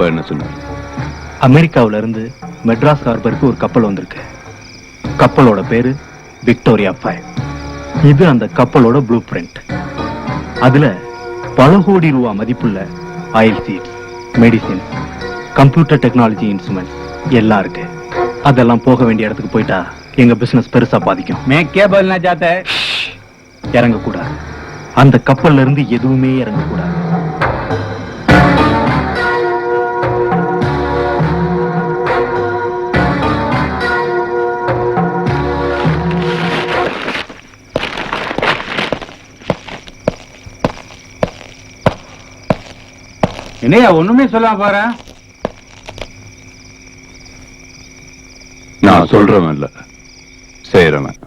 அப்பா என்ன சொன்னார்? அமெரிக்காவில இருந்து மெட்ராஸ் ஹார்பருக்கு ஒரு கப்பல் வந்திருக்கு. கப்பலோட பேரு விக்டோரியா 5. இது அந்த கப்பலோட ப்ளூ பிரிண்ட். அதுல பல கோடி ரூபாய் மதிப்புள்ள oil seeds, medicine, computer technology instruments எல்லாம் இருக்கு. அதெல்லாம் போக வேண்டிய இடத்துக்கு போயிட்டா எங்க பிசினஸ் பெருசா பாதிக்கும். இறங்க கூடாது. அந்த கப்பல்ல இருந்து எதுவுமே இறங்க கூடாது. என்னையா ஒண்ணுமே சொல்லாம பாரு. நான் சொல்றவன் இல்ல, செய்யறவன்.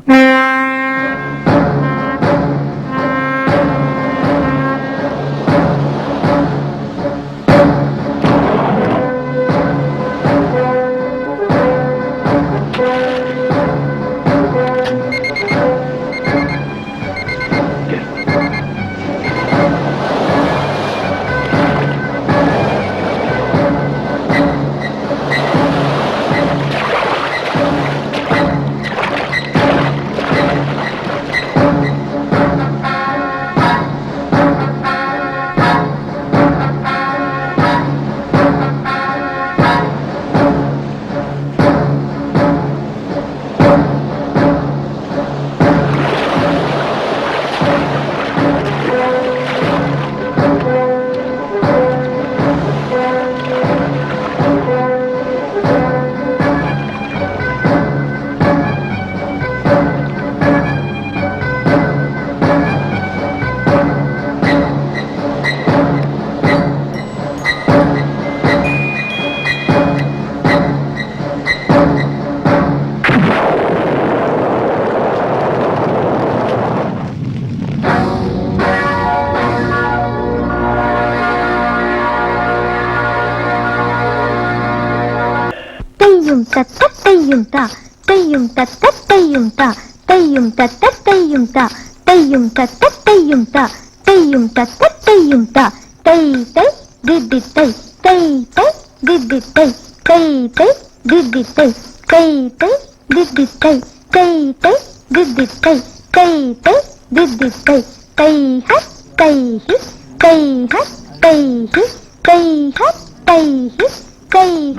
தையும் தா தையும் தத்த தையும் தா தையும் தத்த தையும் தா தையும் தத்த தையும் தா தையும் தத்த தையும் தா தை தை திதி தை தை தை திதி தை தை தை திதி தை தை தை திதி தை தை தை திதி தை தை தை திதி தை தை ஹ தை ஹி தை ஹ தை ஹி தை ஹ தை ஹி.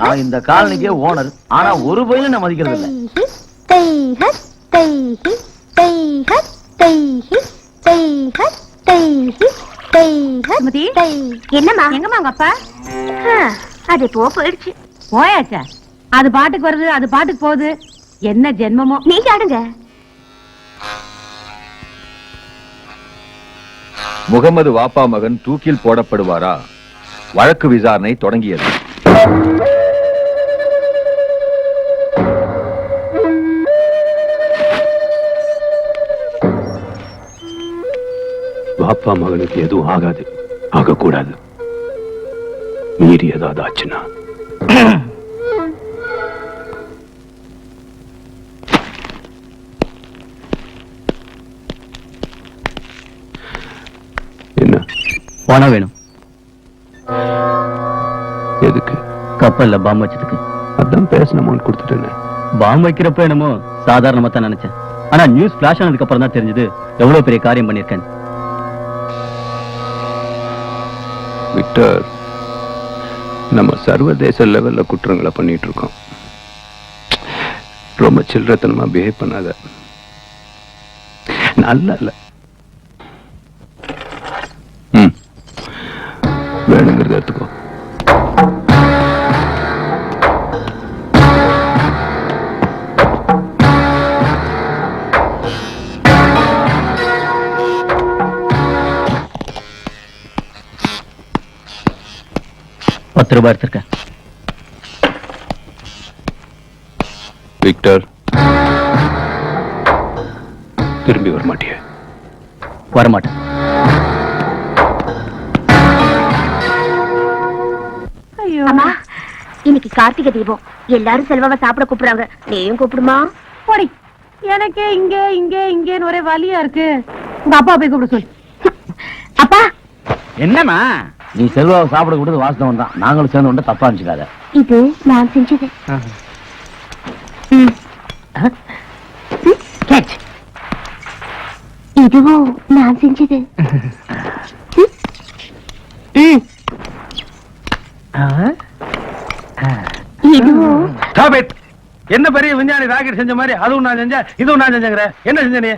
நான் இந்த காலனிக்கே ஓனர், ஆனா ஒரு பையனும் நான் மதிக்கிறது இல்ல. என்னம்மா எங்கம்மா உங்க அப்பா? அது போயிடுச்சு. போயாச்சா? அது பாட்டுக்கு வருது, அது பாட்டுக்கு போகுது. என்ன ஜென்மமோ. நீங்க ஆடுங்க. முகமது வாப்பா மகன் தூக்கில் போடப்படுவாரா? வழக்கு விசாரணை தொடங்கியது. வாப்பா மகனுக்கு எதுவும் ஆகாது, ஆகக்கூடாது. மீறி ஏதாவது ஆச்சுன்னா என்ன பணம் வேணும். எதுக்கு? கப்பல்ல பாம்பு வச்சதுக்கு. அதான் பேசின அமௌண்ட் கொடுத்துட்டேன். பாம்பு வைக்கிறப்ப என்னமோ சாதாரணமா தான் நினைச்சேன். ஆனா நியூஸ் பிளாஷ் ஆனதுக்கு அப்புறம் தான் தெரிஞ்சது எவ்வளவு பெரிய காரியம் பண்ணிருக்கேன். விக்டர், நம்ம சர்வதேச லெவல்ல குற்றங்களை பண்ணிட்டு இருக்கோம். ரொம்ப சில்லறத்தனமா பிஹேவ் பண்ணாத. நல்லா இல்ல. வேணுங்கிறத எடுத்துக்கோ. ₹10 எடுத்திருக்கேன். விக்டர், திரும்பி வரமாட்டிய? வரமாட்டேன். அம்மா, இன்னைக்கு கார்த்திகை தீபம். எல்லாரும் செல்வாவை சாப்பிட கூப்பிடுறாங்க. நீயும் கூப்பிடுமா? போடி. எனக்கே இங்க இங்க இங்கன்னு ஒரே வலியா இருக்கு. உங்க அப்பா போய் கூப்பிட சொல்லு. அப்பா. என்னம்மா? நீ செல்வாவை சாப்பிட கொடுத்து வாசனம் தான், நாங்களும் சேர்ந்து கொண்டு தப்பா நினைச்சுக்காத. இது நான் செஞ்சது. இதுவும் நான் செஞ்சது. இதுவும் Stop it. என்ன பெரிய விஞ்ஞானி ராக்கெட் செஞ்ச மாதிரி அதுவும் நான் செஞ்சேன், இதுவும் நான் செஞ்சேங்கிற. என்ன செஞ்ச நீ?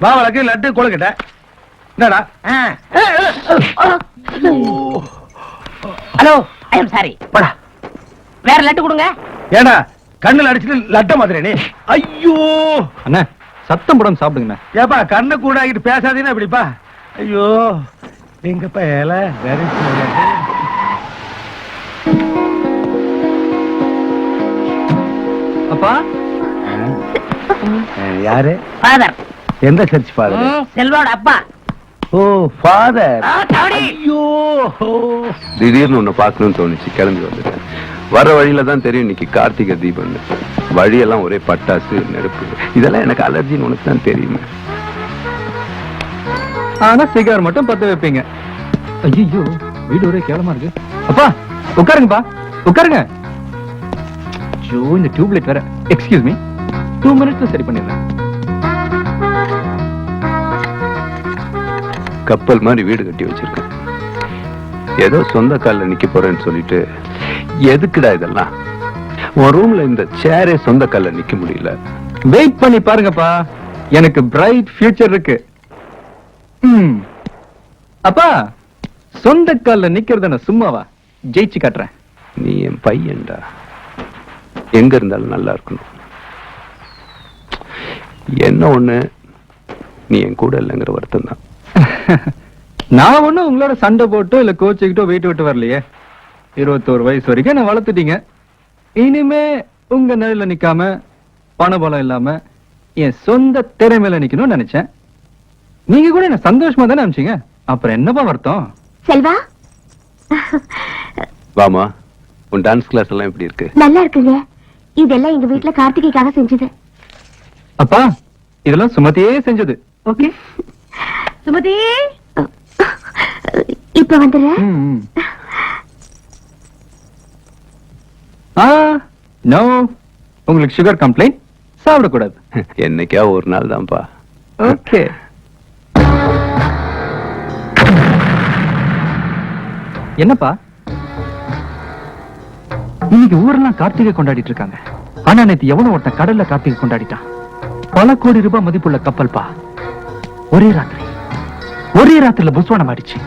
பாவலக்கு லட்டு கொழுக்கிட்ட. என்னடா? Hello, I am sorry. போடா. வேற லட்டு கொடுங்க. ஏடா கண்ணுல அடிச்சிட்டு லட்ட மாதிரி நீ? ஐயோ அண்ணா சத்தம் போடாம சாப்பிடுங்கண்ணா. ஏப்பா கண்ணை கூட ஆகிட்டு பேசாதீங்கன்னா இப்படிப்பா. ஐயோ எங்கப்பா ஏல வேற அப்பா யாரு? ஃபாதர். எந்த சர்ச் ஃபாதர்? செல்வாவோட அப்பா. ஓ ஃபாதர். சாவடி. ஐயோ திடீர்னு உன்னை பார்க்கணும்னு தோணுச்சு, கிளம்பி வந்துட்டேன். வர வழியில தான் தெரியும் இன்னைக்கு கார்த்திகை தீபம். வழியெல்லாம் ஒரே பட்டாசு நெருப்பு. இதெல்லாம் எனக்கு அலர்ஜின்னு உனக்கு தான் தெரியுமே. ஆனா சிகார் மட்டும் பத்த வைப்பீங்க. ஐயோ வீடு ஒரே கேவலமா இருக்கு. அப்பா உட்காருங்கப்பா, உட்காருங்க. ஐயோ இந்த டியூப்லைட் வேற. எக்ஸ்கியூஸ் மீ, 2 மினிட்ஸ்ல சரி பண்ணிடுறேன். கப்பல் மாதிரி வீடு கட்டி வச்சிருக்கேன். ஏதோ சொந்த கால்ல நிக்க போறேன்னு சொல்லிட்டு எதுக்குடா இதெல்லாம்? உன் ரூம்ல இந்த சேரே சொந்த கால்ல நிக்க முடியல. வெயிட் பண்ணி பாருங்கப்பா, எனக்கு பிரைட் ஃபியூச்சர் இருக்கு. அப்பா சொந்த கால்ல நிக்கிறது நான் சும்மாவா? ஜெயிச்சு காட்டுறேன். நீ என் பையன்டா, எங்க இருந்தாலும் நல்லா இருக்கணும். என்ன ஒண்ணு, நீ என் கூட இல்லைங்கிற வருத்தம் தான். நான் ஒண்ணும் உங்களோட சண்டை போட்டோ இல்ல கோச்சுக்கிட்டோ வீட்டு விட்டு வரலையே. 21 வயசு வரைக்கும் நான் வளர்த்துட்டீங்க. இனிமே உங்க நிலையில நிக்காம பணபலம் இல்லாம என் சொந்த திறமையில நிக்கணும்னு நினைச்சேன். நீங்க கூட என்ன சந்தோஷமா தானே அனுப்பிச்சீங்க. அப்புறம் என்னப்பா வருத்தம்? செல்வா வாமா, உன் டான்ஸ் கிளாஸ் எல்லாம் எப்படி இருக்கு? நல்லா இருக்குங்க. இதெல்லாம் எங்க வீட்டுல கார்த்திகைக்காக செஞ்சது. அப்பா இதெல்லாம் சுமதியே செஞ்சது. ஓகே சுமதி, இப்ப வந்துடுறேன். நோ, உங்களுக்கு சுகர் கம்ப்ளைண்ட், சாப்பிடக்கூடாது. என்னைக்கா ஒரு நாள் தான்ப்பா. ஓகே. என்னப்பா இன்னைக்கு ஊரெல்லாம் கார்த்திகை கொண்டாடிட்டு இருக்காங்க. ஆனா நேத்து எவனோ ஒருத்தன் கடல்ல கார்த்திகை கொண்டாடிட்டான். பல கோடி ரூபாய் மதிப்புள்ள கப்பல் பா. ஒரே ராத்திரில புஸ்வானம் ஆயிடுச்சு.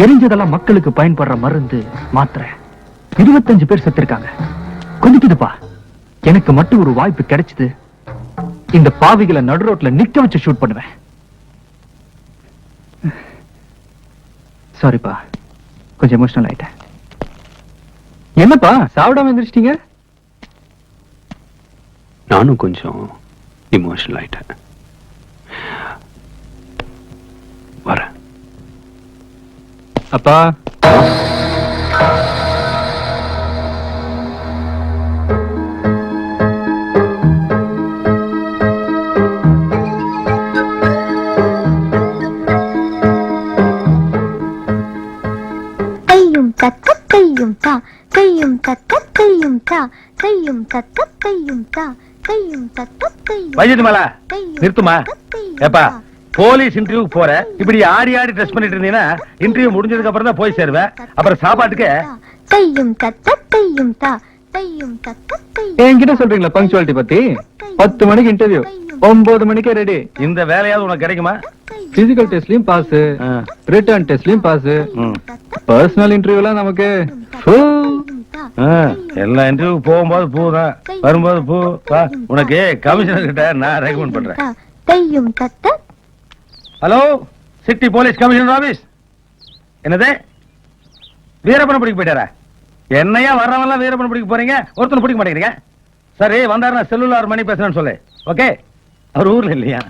எரிஞ்சதெல்லாம் மக்களுக்கு பயன்படுற மருந்து மாத்திரை. 25 பேர் செத்துருக்காங்க. கொதிக்குதுப்பா. எனக்கு மட்டும் ஒரு வாய்ப்பு கிடைச்சது, இந்த பாவிகளை நடு ரோட்ல நிக்க வச்சு ஷூட் பண்ணுவேன். சாரிப்பா, கொஞ்சம் எமோஷனல் ஆயிட்டேன். என்னப்பா சாப்பிடாம எந்திரிச்சிட்டீங்க? நானும் கொஞ்சம் இமோஷனல் ஆயிட்டேன். வரேன். அப்பா தையும் தக்க தையும் தா, தையும் தக்க தையும் தா, தையும் தக்க தையும் தா, தையும் தக்க தையும். வைஜது மேல நிறுத்துமா? ஏப்பா போலீஸ் இன்டர்வியூ போற இப்படி ஆடி ஆடி ட்ரெஸ் பண்ணிட்டு இருந்தீங்கன்னா இன்டர்வியூ முடிஞ்சதுக்கு அப்புறம் தான் போய் சேருவேன். அப்புறம் சாப்பாட்டுக்கு தையும் தக்க தையும் தா, தையும் தக்க தையும். என்கிட்ட சொல்றீங்களா பங்க்சுவாலிட்டி பத்தி? 10 மணிக்கு இன்டர்வியூ, 9 மணிக்கே ரெடி. இந்த வேலையாவது உனக்கு கிடைக்குமா? பிசிக்கல் டெஸ்ட்லயும் பாஸ், ரிட்டர்ன் டெஸ்ட்லயும் பாஸ். பர்சனல் இன்டர்வியூலாம் நமக்கு எல்லா இன்டர்வியூ போகும்போது பூ தான், வரும்போது பூ. உனக்கு கமிஷனர் கிட்ட நான் ரெக்கமெண்ட் பண்றேன். தையும் தக்க. Hello, city police commissioner office. என்னது வீரப்பனை பிடிக்க போயிட்டாரா? என்னையா வர்றவெல்லாம் வீரப்பனை பிடிக்க போறீங்க, ஒருத்தனை பிடிக்க மாட்டேங்கிறீங்க. சரி வந்தாருன்னா செல்லுலார் மணி பேசுறேன்னு சொல்லு. ஓகே, அவர் ஊர்ல இல்லையா?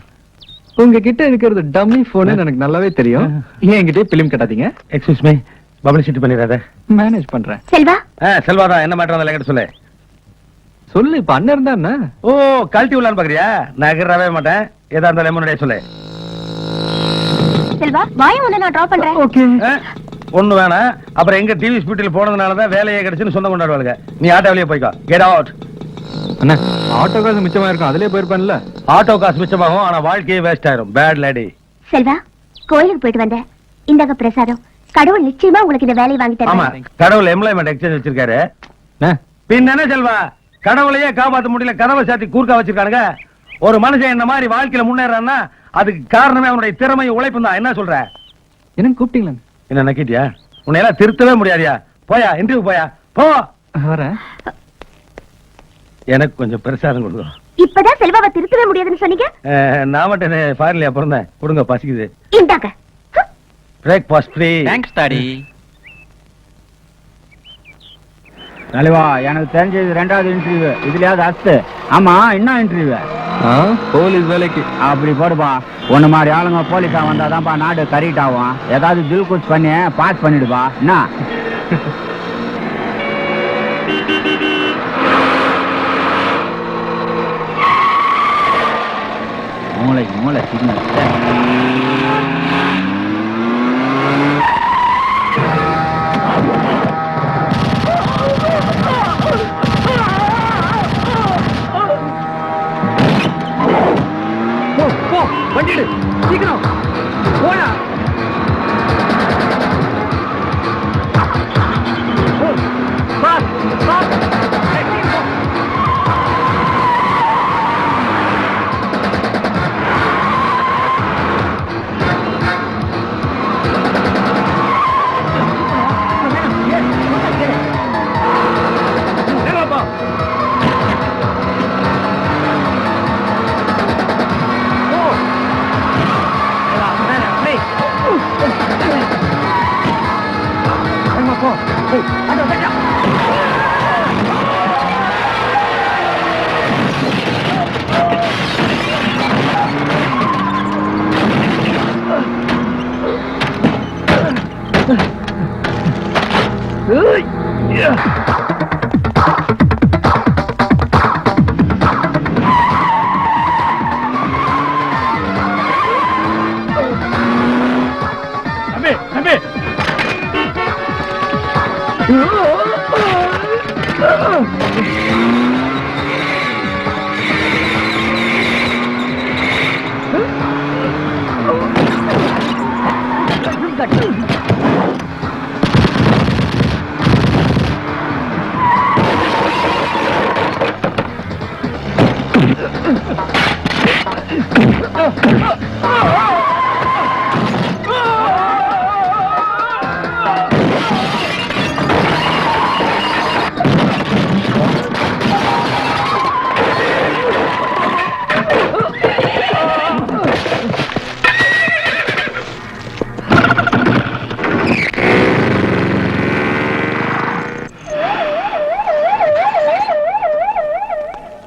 உங்ககிட்ட இருக்கிறது டம்மி போன் எனக்கு நல்லாவே தெரியும். என்கிட்ட பிலிம் கட்டாதீங்க. எக்ஸ்கியூஸ் மீ, பப்ளிசிட்டி பண்ணிடாத. மேனேஜ் பண்றேன். செல்வா செல்வாதா, என்ன மேட்டர் வந்தாலும் என்கிட்ட சொல்லு. சொல்லு, இப்ப அண்ணன் இருந்தா என்ன? ஓ கழட்டி விடலான்னு பாக்குறியா? நகரவே மாட்டேன். ஏதா இருந்தாலும் முன்னாடியே சொல்லு. செல்வா வாயை வந்து நான் டிராப் பண்றேன். ஓகே. பொண்ணு வேணாம். அப்புறம் எங்க டிவி ஸ்பீட்டில் போனதுனாலதான் வேலையே கிடைச்சுன்னு சொந்தம் கொண்டாடுவாங்க. நீ ஆட்டோவிலேயே போய்க்கோ. Get out. அண்ணா ஆட்டோ காசு மிச்சமா இருக்கும், அதுலயே போயிருப்பான்ல. ஆட்டோ காசு மிச்சமாகும், ஆனா வாழ்க்கையே வேஸ்ட் ஆயிரும். Bad lady. செல்வா, கோயிலுக்கு போயிட்டு வந்தேன். இந்தாங்க பிரசாதம். கடவுள் நிச்சயமா உங்களுக்கு இந்த வேலையை வாங்கி ஆமா, தரேன். கடவுள் எம்ப்ளாய்மெண்ட் எக்ஸ்சேஞ்ச் வச்சிருக்காரு. பின்ன என்ன செல்வா, கடவுளையே காப்பாத்த முடியல, கதவை சாத்தி கூர்க்கா வச்சிருக்கானுங்க. ஒரு மனுஷன் இந்த மாதிரி வாழ்க்கையில முன்னேறான்னா அதுக்கு காரணமே அவனுடைய திறமை உழைப்பு தான். என்ன சொல்ற? என்ன கூப்பிட்டீங்களா? என்ன நக்கிட்டியா? உன்னை எல்லாம் திருத்தவே முடியாதியா? போயா, இன்டர்வியூ போயா, போ. வரேன். எனக்கு கொஞ்சம் பிரசாதம் கொடுங்க. இப்பதான் செல்வாவை திருத்தவே முடியாதுன்னு சொன்னீங்க. நான் மட்டும் ஃபாரின்லயா பிறந்தேன்? கொடுங்க, பசிக்குது. இந்தாங்க. Breakfast free. Thanks daddy. தலைவா, எனக்கு தெரிஞ்சது 2வது இன்டர்வியூ. இதுலயாவது அஸ்து. ஆமா, என்ன இன்டர்வியூ? போலீஸ் வேலைக்கு. அப்படி போடுப்பா. ஒண்ணு மாதிரி ஆளுங்க போலீஸா வந்தாதான்ப்பா நாடு கரெக்ட் ஆகும். ஏதாவது தில் குச் பண்ணி பாஸ் பண்ணிடுப்பா. என்ன மூளை சிக்னல். வண்டிடு, சீக்கிரம் போயா.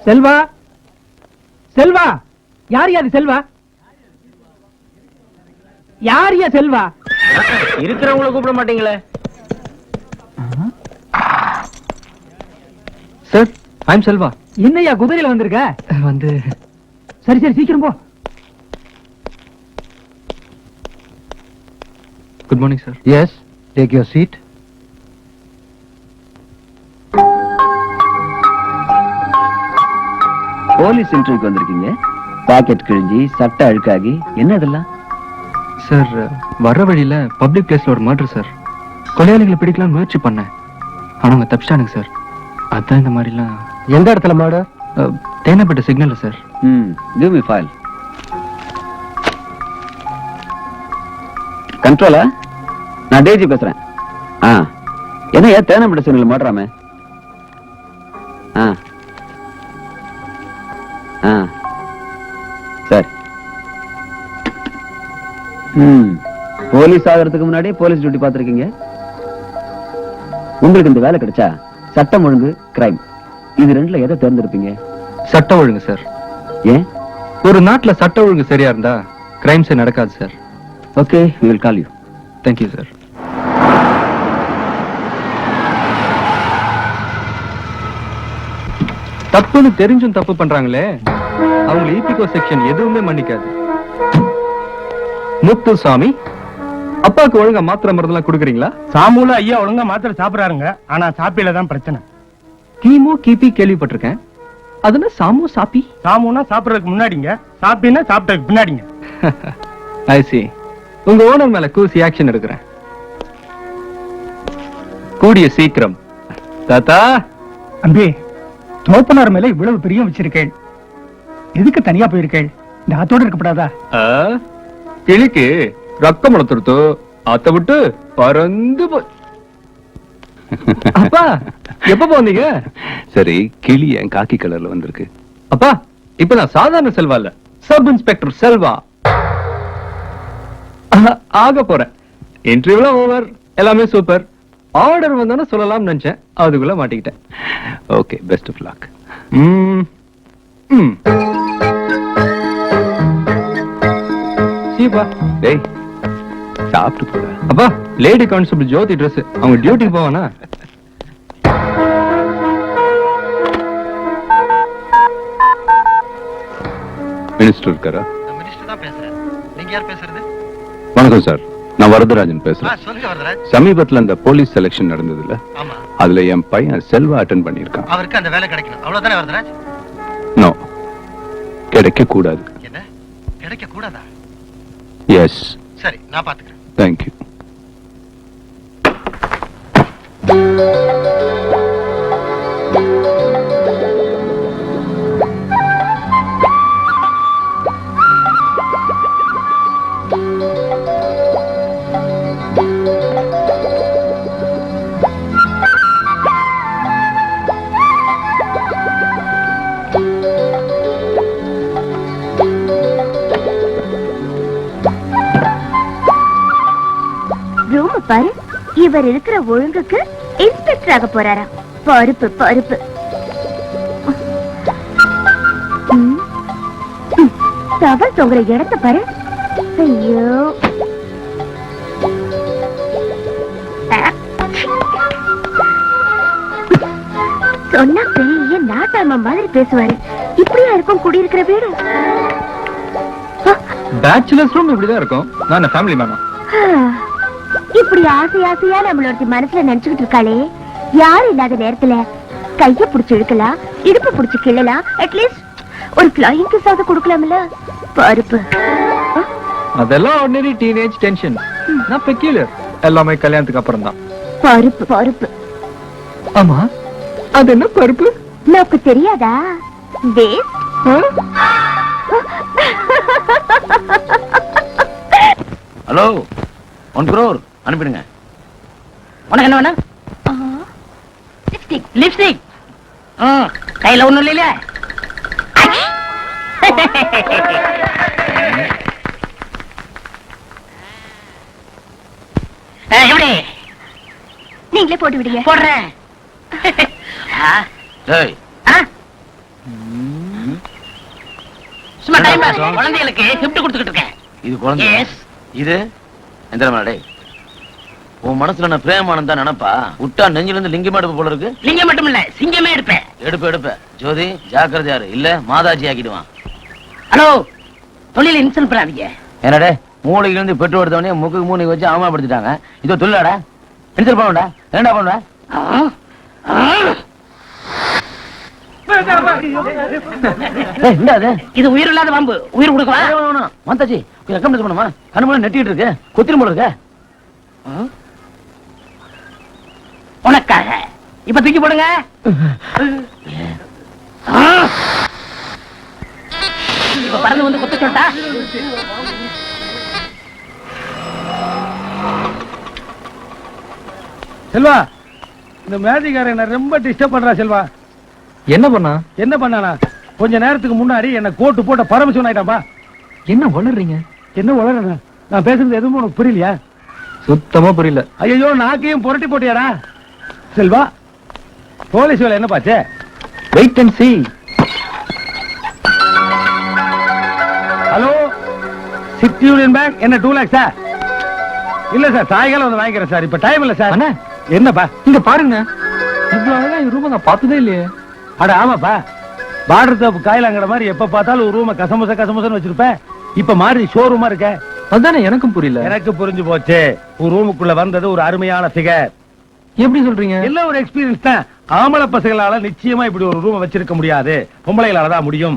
செல்வா, செல்வா, யார் யாது செல்வா? யார் யா செல்வா? இருக்கிறவங்கள கூப்பிட மாட்டீங்களே. Sir, I'm Selva. என்னையா குதிரையில வந்திருக்க? வந்து சரி சரி, சீக்கிரம் போ. Good morning sir. Yes, take your seat. Police இன்டர்வியூக்கு வந்திருக்கீங்க. பாக்கெட் கிழிஞ்சி சட்டை அழுக்காகி என்ன இதெல்லாம்? சார், வர்ற வழியில பப்ளிக் பிளேஸ்ல ஒரு மர்டர் சார். கொலையாளிகளை பிடிக்கலாம் முயற்சி பண்ணேன், ஆனா அவங்க தப்பிச்சிட்டானுங்க சார். அதான் இந்த மாதிரிலாம். எந்த இடத்துல மர்டர்? தேனப்பட்ட சிக்னல்ல சார். Give me file. கண்ட்ரோலா? நான் டேஜி பேசுறேன். என்ன தேனப்பட்ட சிக்னல் மர்டராமே? சரி. போலீஸ் ஆகிறதுக்கு முன்னாடி போலீஸ் டியூட்டி பார்த்திருக்கீங்க. உங்களுக்கு இந்த வேலை கிடைச்சா சட்டம் ஒழுங்கு, கிரைம், இது ரெண்டுல எதை தேர்ந்தெடுப்பீங்க? சட்ட ஒழுங்கு சார். ஏன்? ஒரு நாட்டுல சட்ட ஒழுங்கு சரியா இருந்தா கிரைம்ஸே நடக்காது sir. Okay, we will call you. Thank you sir. தப்புன்னு தெரிஞ்சும் தப்பு பண்றாங்களே, அவங்க ஈபிகோ செக்ஷன் எதுவுமே மன்னிக்காது. முத்துசாமி அப்பாவுக்கு ஒழுங்கா மாத்திரை மருந்தெல்லாம் கொடுக்குறீங்களா? சாமுல ஐயா ஒழுங்கா மாத்திரை சாப்பிடுறாருங்க, ஆனா சாப்பியில தான் பிரச்சனை. கீமோ கிபி கேள்விப்பட்டிருக்கேன். அதுனா சாமு சாப்பி? சாமுனா சாப்பிடறதுக்கு முன்னாடிங்க, சாப்பினா சாப்பிட்டதுக்கு பின்னாடிங்க. ஐ சி. உங்க ஓனர் மேல கூசி ஆக்ஷன் எடுக்கிறேன். கூடிய சீக்கிரம். தாத்தா அம்பி, தோப்பனார் மேல இவ்வளவு பிரியம் வச்சிருக்கேன், எதுக்கு தனியா போயிருக்கேன்? இந்த ஆத்தோட இருக்கப்படாதா? கிளிக்கு ரத்தம் முளத்துருத்தோ, ஆத்த விட்டு பறந்து போய். அப்பா எப்ப போனீங்க? சரி, கிளி என் காக்கி கலர்ல வந்திருக்கு. அப்பா இப்ப நான் சாதாரண செல்வா இல்ல, சப் இன்ஸ்பெக்டர் செல்வா ஆக போறேன். இன்டர்வியூல ஓவர், எல்லாமே சூப்பர். ஆர்டர் வந்தானே சொல்லலாம்னு நினைச்சேன், அதுக்குள்ள மாட்டிக்கிட்டேன். Okay, best of luck. சீப்பா டேய், சாப்பிட்டு போடா. அப்பா லேடி கான்ஸ்டபிள் ஜோதி ட்ரெஸ், அவங்க டியூட்டிக்கு போவானா? மினிஸ்டர் இருக்காரா? மினிஸ்டர் தான் பேசுறேன். நீங்க யார் பேசுறது? வணக்கம் சார், நான் வரதராஜன் பேசுறேன். சொல்லுங்க வரதராஜ். சமீபத்துல அந்த போலீஸ் செலக்ஷன் நடந்ததுல, ஆமா, அதுல என் பையன் செல்வா அட்டென்ட் பண்ணிருக்கான். அவருக்கு அந்த வேலை கிடைக்கணும், அவ்வளவுதானே வரதராஜ்? நோ, கிடைக்க கூடாது. என்ன கிடைக்க கூடாதா? எஸ். சரி, நான் பாத்துக்கிறேன். தேங்க்யூ. ரூம் பாரு, இவர் இருக்கிற ஒழுங்குக்கு இன்ஸ்பெக்டர் ஆக போறாராம். பருப்பு பருப்பு. தவள் தொங்குற இடத்த பாரு. ஐயோ, சொன்னா பெரிய நாட்டாம மாதிரி பேசுவாரு. இப்படியா இருக்கும் குடியிருக்கிற வீடு? பேச்சுலர்ஸ் ரூம் இப்படிதான் இருக்கும். நான் ஃபேமிலி மேனா? இப்படி ஆசை ஆசையா நம்மளோட மனசுல நினைச்சுக்கிட்டு இருக்காளே, யாரும் இல்லாத நேரத்துல கைய புடிச்சு இழுக்கலாம், இடுப்பு புடிச்சு கிள்ளலாம், அட்லீஸ்ட் ஒரு ஃப்ளையிங் கிஸ் ஆக கொடுக்கலாம்ல. பருப்பு. அதெல்லாம் ஆர்டினரி டீனேஜ் டென்ஷன். நான் பெக்யூலர், எல்லாமே கல்யாணத்துக்கு அப்புறம் தான். பருப்பு பருப்பு. ஆமா, அது என்ன பருப்பு? நமக்கு தெரியாதா? ஹலோ, 1 crore அனுப்பிடுங்க. உனக்கு என்ன வேணும்? லிப்ஸ்டிக். லிப்ஸ்டிக் கையில ஒண்ணும் இல்லையில. எப்படி? நீங்களே போட்டு விடுங்க. போடுறேன். சும்மா டைம் பாஸ். குழந்தைகளுக்கு gift கொடுத்துக்கிட்டு இருக்கேன். இது குழந்தை. எஸ். இது எந்த மாடே? உன் மனசுல நான் பிரேமானந்தா நினைப்பா விட்டா நெஞ்சில இருந்து லிங்கம் எடுப்பு போல இருக்கு. லிங்கம் மட்டும் இல்ல, சிங்கமே எடுப்பேன். எடுப்ப ஜோதி ஜாக்கிரதையாரு, இல்ல மாதாஜி ஆக்கிடுவான். ஹலோ, தொழில இன்சல்ட் பண்ணாதீங்க. என்னடே, மூளையில இருந்து பெட்ரோல் எடுத்தவனே முக்கு மூணை வச்சு அவமானப்படுத்திட்டாங்க. இதோ தொழிலாடா, இன்சல்ட் பண்ணுடா. என்னடா பண்ணுவ? இது உயிர் இல்லாத பாம்பு, உயிர் கொடுக்கலாம். மாதாஜி ரெக்கமெண்ட் பண்ணுமா? கண்ணு நெட்டிட்டு இருக்கு, கொத்திரும் போல இருக்க. உனக்காக இப்ப தூக்கி போடுங்க. இப்ப பறந்து வந்து கொத்த சொல்லிட்டா. செல்வா, இந்த மேஜிக்காரன் என்ன ரொம்ப டிஸ்டர்ப் பண்றா. செல்வா என்ன பண்ணா? என்ன பண்ணானா? கொஞ்ச நேரத்துக்கு முன்னாடி என்ன கோட்டு போட்ட பரமசிவன் ஆயிட்டான்பா. என்ன வளர்றீங்க? என்ன வளர்ற? நான் பேசுறது எதுவும் உனக்கு புரியலையா? சுத்தமா புரியல. ஐயோ, நாக்கையும் புரட்டி போட்டியாடா. செல்வா, போலீஸ் வேலை என்ன பாச்சே? Wait and see. Hello, city union bank. என்ன 2 lakhs சார்? இல்ல சார், சாயங்காலம் வந்து வாங்கிக்கிறேன் சார். இப்ப டைம் இல்ல சார். அண்ணா, என்னப்பா? இங்க பாருங்க, இவ்வளவு அழகா ரூம் நான் பார்த்ததே இல்லையே. அட ஆமாப்பா, பார்டர் தோப்பு காயிலாங்கிற மாதிரி எப்ப பார்த்தாலும் ஒரு ரூம கசமுசன்னு வச்சிருப்பேன். இப்ப மாறி ஷோரூமா இருக்க. அதானே எனக்கும் புரியல. எனக்கு புரிஞ்சு போச்சு. ஒரு ரூமுக்குள்ள வந்தது ஒரு அருமையான ஃபிகர். எப்படி சொல்றீங்க? எல்லாம் ஒரு எக்ஸ்பீரியன்ஸ் தான். ஆம்பளை பசங்களால நிச்சயமா இப்படி ஒரு ரூம் வச்சிருக்க முடியாது, பொம்பளைகளால தான் முடியும்.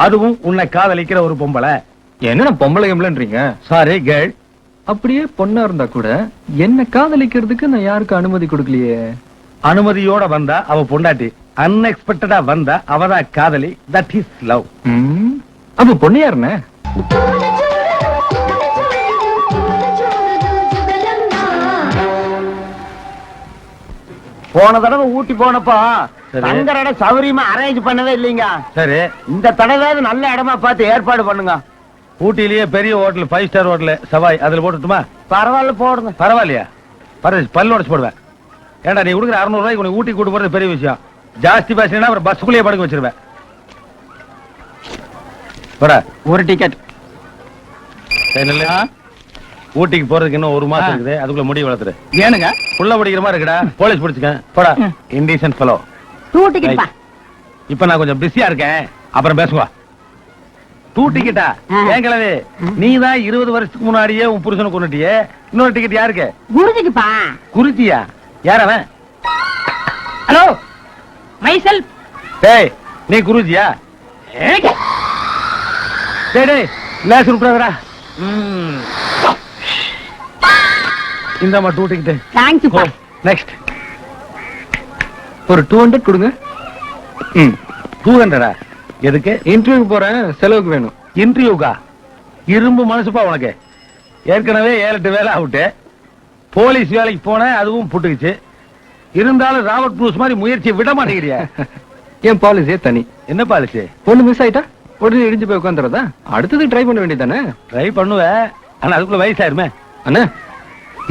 அதுவும் உன்னை காதலிக்கிற ஒரு பொம்பளை. என்ன பொம்பளை எம்பளன்றீங்க? Sorry girl. அப்படியே பொண்ணா இருந்தா கூட என்ன காதலிக்கிறதுக்கு நான் யாருக்கு அனுமதி கொடுக்கலையே. அனுமதியோட வந்தா அவ பொண்டாட்டி, அன்எக்ஸ்பெக்டடா வந்தா அவதான் காதலி. That is love. அப்ப பொண்ணு யாருன்னு? போன தடவை ஊட்டி போனப்போ தங்குற இடம் சௌரியமா அரேஞ்ச் பண்ணவே இல்லைங்க. சரி, இந்த தடவை நல்ல இடமா பார்த்து ஏற்பாடு பண்ணுங்க. ஊட்டிலேயே பெரிய ஹோட்டல், 5 ஸ்டார் ஹோட்டல் சவாய், அதுல போட்டுட்டுமா? பரவாயில்ல போடுங்க. பரவாயில்லையா? பல்லு உடச்சு போடுவேன். ஏண்டா நீ கொடுக்குற 600 ரூபாய்க்கு உனக்கு ஊட்டி கூட்டு போறது பெரிய விஷயம். ஜாஸ்தி பேசினா அப்புறம் பஸ்ஸுக்குள்ளேயே படுக்க வச்சிருவேன். ஒரு டிக்கெட். ஊட்டிக்கு போறதுக்கு இன்னும் 1 மாசம் இருக்குது. அதுக்குள்ள முடி வளர்த்துரு. ஏனுங்க புள்ள பிடிக்கிற மாதிரி இருக்குடா. போலீஸ் பிடிச்சுக்க போடா. Indecent fellow. 2 டிக்கெட் பா. இப்ப நான் கொஞ்சம் பிஸியா இருக்கேன், அப்புறம் பேசுவா. 2 டிக்கெட்டா? ஏன் கிழவி, நீ தான் 20 வருஷத்துக்கு முன்னாடியே உன் புருஷனை கொண்டுட்டியே. இன்னொரு டிக்கெட் யாருக்கு? குருஜிக்கு பா. குறிச்சியா? யார் அவன்? Hello myself. டேய் நீ குருஜியா? டேய் டேய் லேஸ் விட்டுறா. இந்தமா 2 டிக்கெட். தேங்க்ஸ் பா. நெக்ஸ்ட். ஒரு 200 கொடுங்க. 200? எதுக்கு? இன்டர்வியூ போறேன், செலவுக்கு வேணும். இன்டர்வியூக்கா? இரும்பு மனசுப்பா உனக்கு. ஏற்கனவே 7-8 வேலை அவுட்டு. போலீஸ் வேலைக்கு போனேன், அதுவும் புட்டுக்குச்சு. இருந்தாலும் ராபர்ட் ப்ரூஸ் மாதிரி முயற்சியை விட மாட்டேங்கிறியா? என் பாலிசியே தனி. என்ன பாலிசி? ஒண்ணு மிஸ் ஆயிட்டா உடனே இடிஞ்சு போய் உட்காந்துறதா? அடுத்தது ட்ரை பண்ண வேண்டியதானே? ட்ரை பண்ணுவேன், ஆனா அதுக்குள்ள வயசாயிருமே. அண்ணா,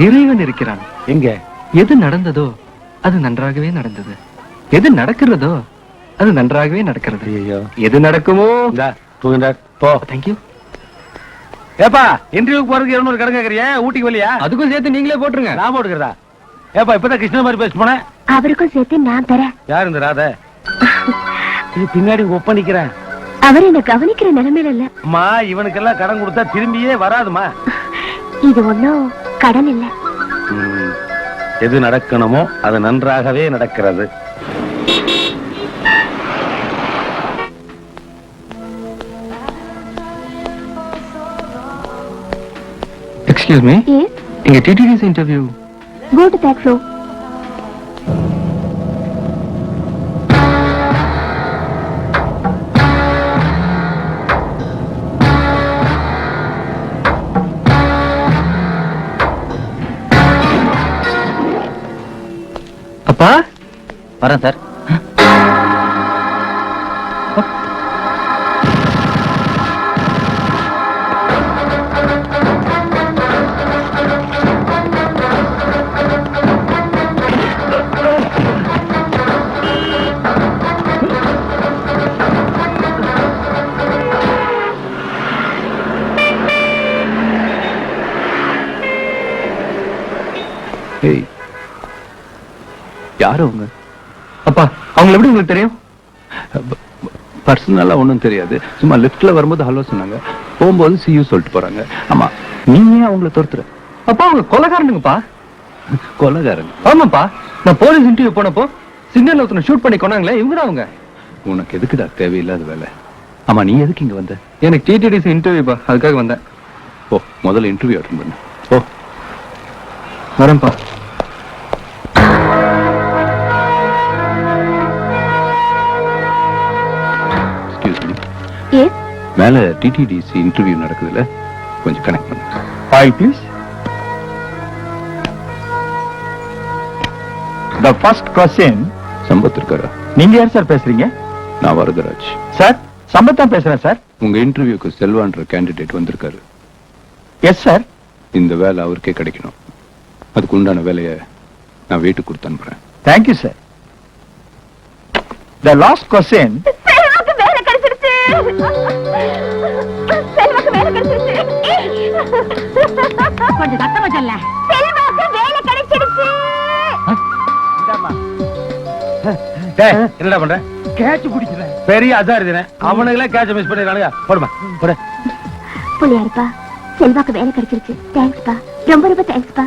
இறைவன் இருக்கிறான். எங்க? எது நடந்ததோ அது நன்றாகவே நடந்தது, எது நடக்கிறதோ அது நன்றாகவே நடக்கிறது. ஐயோ, எது நடக்குமோ. 200 போ. தேங்க்யூ. ஏப்பா இன்டர்வியூக்கு போறதுக்கு 200 கடன் கேக்குறியா? ஊட்டிக்கு வரலையா? அதுக்கும் சேர்த்து நீங்களே போட்டுருங்க. நான் போட்டுக்கிறதா? ஏப்பா இப்பதான் கிருஷ்ண மாதிரி பேச போனேன். அவருக்கும் சேர்த்து நான் தரேன். யாரு இந்த ராத? இது பின்னாடி ஒப்பனிக்கிறேன். அவர் என்ன கவனிக்கிற நிலைமையில இல்ல. அம்மா, இவனுக்கெல்லாம் கடன் கொடுத்தா திரும்பியே வராதுமா. இது ஒண்ணும் கடன் இல்ல. எது நடக்கணுமோ அது நன்றாகவே நடக்கிறது. எக்ஸ்கியூஸ் மீ, இங்க டிடிடிஸ் interview. Go to that floor. அப்பா வரேன் சார். ஏய், யாரு அவங்க? அப்பா, அவங்களை எப்படி உங்களுக்கு தெரியும்? பர்சனலா ஒண்ணும் தெரியாது. சும்மா லிஃப்ட்ல வரும்போது ஹலோ சொன்னாங்க, போகும்போது சியூ சொல்லிட்டு போறாங்க. ஆமா, நீ ஏன் அவங்கள தோர்த்துற? அப்பா அவங்க கொலைகாரனுங்கப்பா. கொலைகாரங்க? ஆமாப்பா, நான் போலீஸ் இன்டர்வியூ போனப்போ சிக்னல் ஒருத்தனை ஷூட் பண்ணி கொண்டாங்களே, இவங்கதான் அவங்க. உனக்கு எதுக்குடா தேவையில்லாத வேலை? ஆமா, நீ எதுக்கு இங்க வந்த? எனக்கு டிடிடிஸ் இன்டர்வியூப்பா, அதுக்காக வந்தேன். ஓ, முதல்ல இன்டர்வியூ அட்டன் பண்ணு. ஓ, வரேன்ப்பா. Yes. மேல டிடிடிசி இன்டர்வியூ நடக்குதுல, கொஞ்சம் கனெக்ட் பண்ணு. Hi please. The first question. Sampath இருக்காரா? நீங்க யார் சார் பேசுறீங்க? நான் வரதராஜ் சார், சம்பத் தான் பேசுறேன் சார். உங்க இன்டர்வியூக்கு செல்வான்ற கேண்டிடேட் வந்திருக்காரு. Yes sir. இந்த வேலை அவருக்கே கிடைக்கணும். அதுக்கு உண்டான வேலையை நான் வீட்டுக்கு கொடுத்து அனுப்புறேன். Thank you sir. The last question. செல்வாக்கு வேலை கிடைச்சிருச்சு. செல்வாக்கு வேலை கிடைச்சிருச்சு. கொஞ்சம் சத்தமா சொல்ல. செல்வாக்கு வேலை கிடைச்சிருச்சு. டேய், என்னடா பண்ற? கேட்ச் பிடிக்கிறேன். பெரிய அதாரிதனே அவனுங்களே கேட்ச் மிஸ் பண்ணிடுறானுங்க. போடுமா போடு. புள்ளியாருப்பா, செல்வாக்கு வேலை கிடைச்சிருச்சு. தேங்க்ஸ்பா, ரொம்ப ரொம்ப தேங்க்ஸ்பா.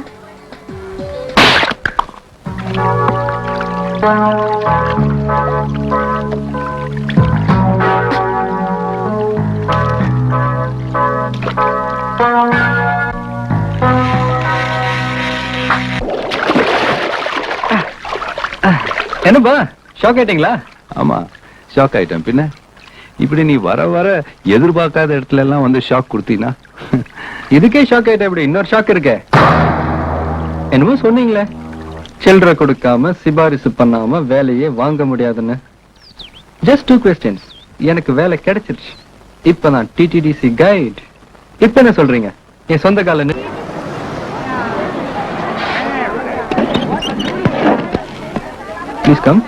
என்னப்பா ஷாக் ஆயிட்டீங்களா? ஆமா, ஷாக் ஆயிட்டேன். பின்ன இப்படி நீ வர வர எதிர்பார்க்காத இடத்துல எல்லாம் வந்து ஷாக் கொடுத்தீங்கன்னா இதுக்கே ஷாக் ஆயிட்டேன். இப்படி இன்னொரு ஷாக் இருக்கே. என்னமோ சொன்னீங்களே, சில்லறை கொடுக்காம சிபாரிசு பண்ணாம வேலையே வாங்க முடியாதுன்னு. Just 2 questions. எனக்கு வேலை கிடைச்சிருச்சு. இப்ப நான் டிடிடிசி கைட். இப்ப என்ன சொல்றீங்க? என் சொந்த கால please come.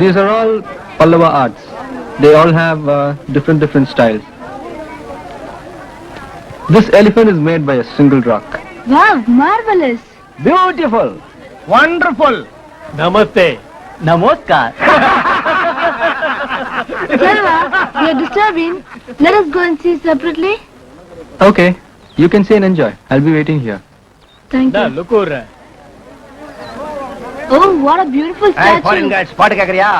These are all Pallava arts. They all have different styles. This elephant is made by a single rock. Wow, marvelous. Beautiful. Wonderful. Namaste. Namaskar. Selva, we are disturbing. Let us go and see separately. Okay, you can see and enjoy. I'll be waiting here. Thank you. Look over. Oh, what a beautiful Hey, foreign statue. guys, பாட்டு கேக்குறியா?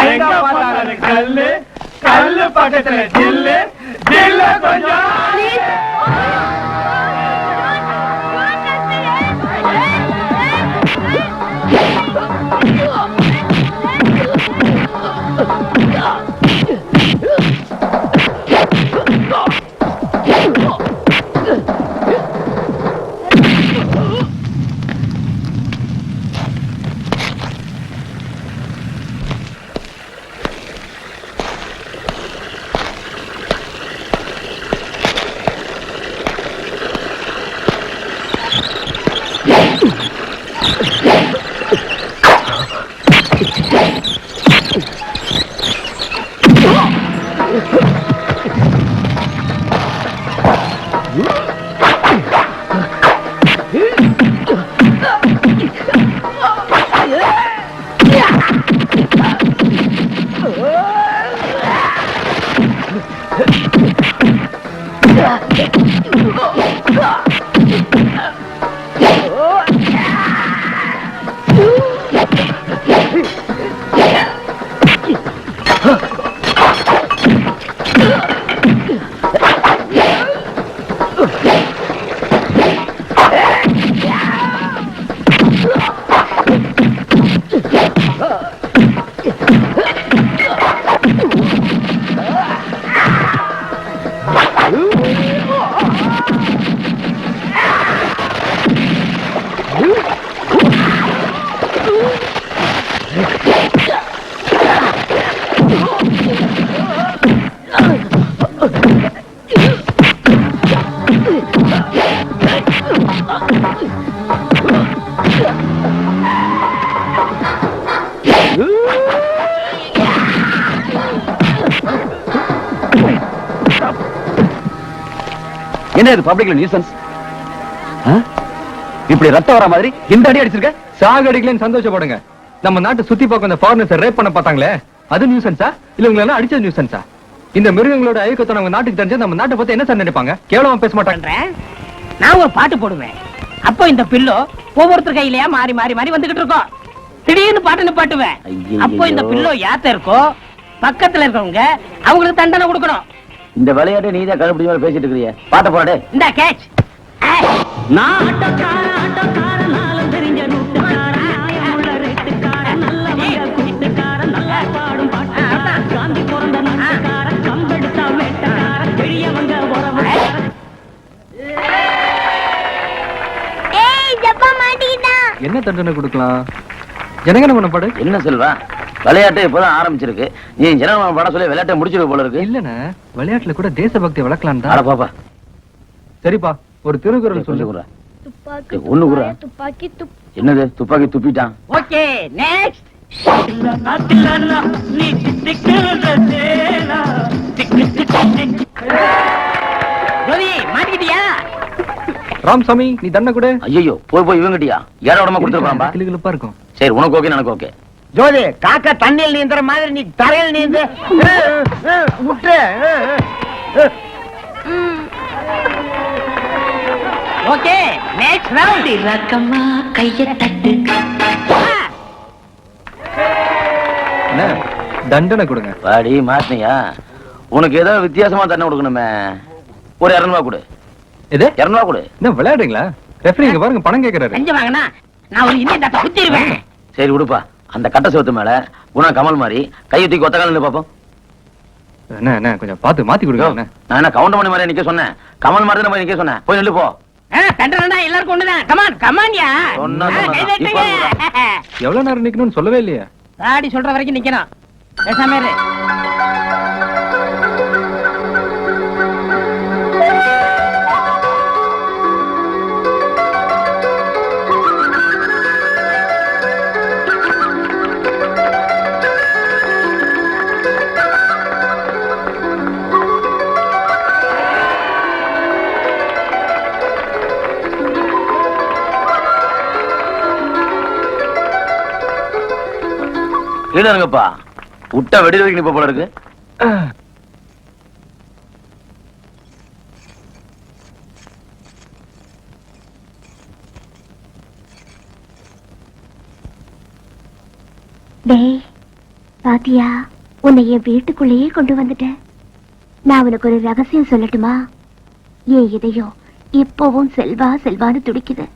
எங்க பார்த்தாலும் கல்லு, கல்லு பக்கத்துல ஜில்லு, ஜில்லு கொஞ்சம். என்ன இது பப்ளிக்ல நியூசன்ஸ்? இப்படி ரத்தம் வர மாதிரி இந்த அடி அடிச்சிருக்க. சாகடிக்கலன்னு சந்தோஷப்படுங்க. நம்ம நாட்டு சுத்தி பார்க்க அந்த ஃபாரினர்ஸ் ரேப் பண்ண பார்த்தாங்களே, அது நியூசன்ஸா இல்ல உங்களை எல்லாம் அடிச்சது நியூசன்ஸா? இந்த மிருகங்களோட ஐயக்கத்தை நம்ம நாட்டுக்கு தெரிஞ்சா நம்ம நாட்டை பத்தி என்ன சார் நினைப்பாங்க? கேவலமா பேச மாட்டாங்க. நான் ஒரு பாட்டு போடுவேன். அப்போ இந்த பில்லோ ஒவ்வொருத்தர் கையிலயா மாறி மாறி மாறி வந்துகிட்டு இருக்கோம். திடீர்னு பாட்டு நிப்பாட்டுவேன். அப்போ இந்த பில்லோ யாத்த இருக்கோ பக்கத்துல இருக்கவங்க அவங்களுக்கு தண்டனை கொடுக்கணும். இந்த விளையாட்டு நீ தான் கண்டுபிடிச்ச மாதிரி பேசிட்டு இருக்கிறிய. பாட்ட போறாடே. இந்த கேட்ச். நான் ஆட்டக்காரனாலும் தெரிஞ்ச நூட்டுக்காரன் நல்ல கூட்டுக்காரன் நல்லா பாடும் பாட்டுக்காரன் காந்தி பிறந்த நாட்டுக்காரன் கம்பெடுத்தா வேட்டக்காரன் பெரியவங்க உறவுக்காரன். ஏய், ஜப்பா மாட்டிக்கிட்டா. என்ன தண்டனை கொடுக்கலாம்? ஜனகன பண்ண பாடு. என்ன செல்வா, விளையாட்டு இப்பதான் ஆரம்பிச்சிருக்கு. நீ ஜனநாயகம் பாட சொல்லி விளையாட்டை முடிச்சிருக்க போல இருக்கு. இல்லண்ணே, விளையாட்டுல கூட தேசபக்தி வளர்க்கலாம் அட தான். பாப்பா, சரிப்பா, ஒரு திருக்குறள் சொல்லு. துப்பாக்கி ஒண்ணு கூட. துப்பாக்கி என்னது துப்பாக்கி துப்பிட்டான்? Okay, next. நீ திக்குற சேனா திக்கு திக்கு. ஜோதி மாட்டிக்கிட்டியா? ராமசாமி, நீ தண்டனை கூட. ஐயோ, போய் போய் இவங்கிட்டியா? ஏற உடம்பா கொடுத்துருப்பான்பா. கிளுகிளுப்பா இருக்கும். சரி, உனக்கு ஓகே, எனக்கு ஓகே. ஜோதி காக்கா தண்ணியில் நீந்துற மாதிரி நீ தரையில் நீந்து விட்டு. Okay next round. ரக்கமா கைய தட்டு. என்ன தண்டனை கொடுங்க. பாடி மாட்டினியா? உனக்கு ஏதோ வித்தியாசமா தண்ணி கொடுக்கணுமே. ஒரு 200 கொடு. இது 200 கொடு. என்ன விளையாடுறீங்களா? ரெஃபரி இங்க பாருங்க, பணம் கேக்குறாரு. அஞ்சு வாங்கினா நான் ஒரு இன்னும் தட்ட குத்திடுவேன். சரி விடுப்பா. அந்த கட்ட சிவத்து மேல குணா கமல் மாதிரி கையை தூக்கி ஒத்த காலில் பாப்போம். என்ன என்ன கொஞ்சம் பார்த்து மாத்தி கொடுங்க. என்ன நான் என்ன கவுண்டர் மணி மாதிரி நிக்க சொன்னேன்? கமல் மாதிரி தான் நிக்க சொன்னேன். போய் நில்லு போ. தண்டனா எல்லாருக்கும் ஒண்ணுதான். கமான் கமான்யா. சொன்னா சொன்னா. எவ்வளவு நேரம் நிக்கணும்னு சொல்லவே இல்லையா? ராடி சொல்ற வரைக்கும் நிக்கணும். பேசாம இரு. கீழே இருங்கப்பா. விட்டா வெடி வரைக்கும் நிப்ப போல இருக்கு. டேய் பாத்தியா, உன்னை என் வீட்டுக்குள்ளேயே கொண்டு வந்துட்டேன். நான் உனக்கு ஒரு ரகசியம் சொல்லட்டுமா? என் இதயம் இப்பவும் செல்வா செல்வான்னு துடிக்குது.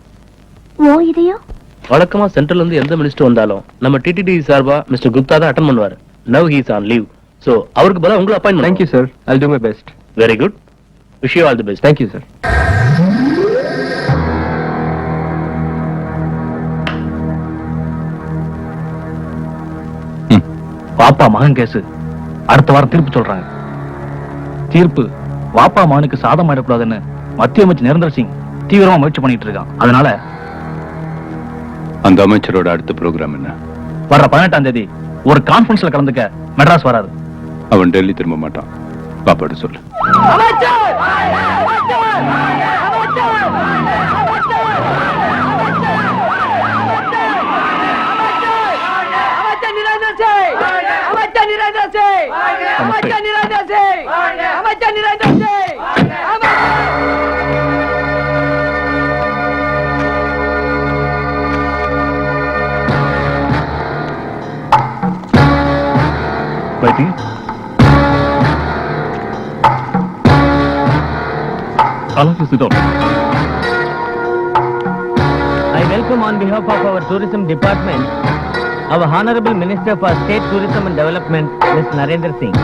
ஓ இதயம் வழக்கமா சென்ட்ரல் இருந்து எந்த மினிஸ்டர் வந்தாலும் நம்ம டிடிடி சார்பா மிஸ்டர் குப்தா தான் அட்டெண்ட் பண்ணுவார். Now he is on leave. So அவருக்கு பதிலா உங்களை appoint. Thank you sir, I'll do my best. Very good. Wish you all the best. Thank you sir. பாப்பா மகன் கேஸ் அடுத்த வாரம் தீர்ப்பு சொல்றாங்க. தீர்ப்பு வாப்பா மகனுக்கு சாதம் ஆயிடக்கூடாதுன்னு மத்திய அமைச்சர் நிரந்தர் சிங் தீவிரமா முயற்சி பண்ணிட்டு இருக்கான். அதனால அந்த அமைச்சரோட அடுத்த ப்ரோக்ராம் என்ன? வர்ற 18ஆம் தேதி ஒரு கான்ஃபரன்ஸ்ல கலந்துக்க மெட்ராஸ் வராரு. அவன் டெல்லி திரும்ப மாட்டான். பாப்பாட்ட சொல்லு. Waiting. All of you sit down. I welcome on behalf of our tourism department our Honorable Minister for State Tourism and Development, Ms. Narendra Singh.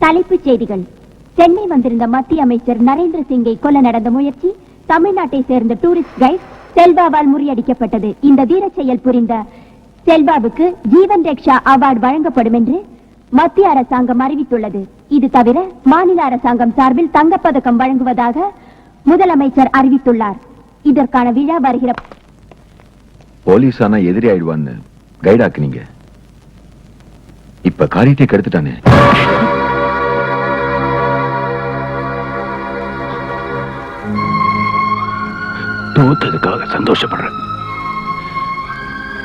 தலைப்புச் செய்திகள். சென்னை வந்திருந்த மத்திய அமைச்சர் நரேந்திர சிங்கை கொல்ல நடந்த முயற்சி தமிழ்நாட்டை சேர்ந்த டூரிஸ்ட் கைட் செல்வாவால் முறியடிக்கப்பட்டது. இந்த வீர செயல் புரிந்த செல்வாவுக்கு ஜீவன் ரக்ஷா அவார்டு வழங்கப்படும் என்று மத்திய அரசாங்கம் அறிவித்துள்ளது. இது தவிர மாநில அரசாங்கம் சார்பில் தங்கப்பதக்கம் வழங்குவதாக முதலமைச்சர் அறிவித்துள்ளார். இதற்கான விழா வருகிற போலீஸ் ஆனா எதிரி ஆயிடுவான்னு கைடாக்குனீங்க. இப்ப காரியத்தை கெடுத்துட்டானே. தோத்ததுக்காக சந்தோஷப்படுறேன்.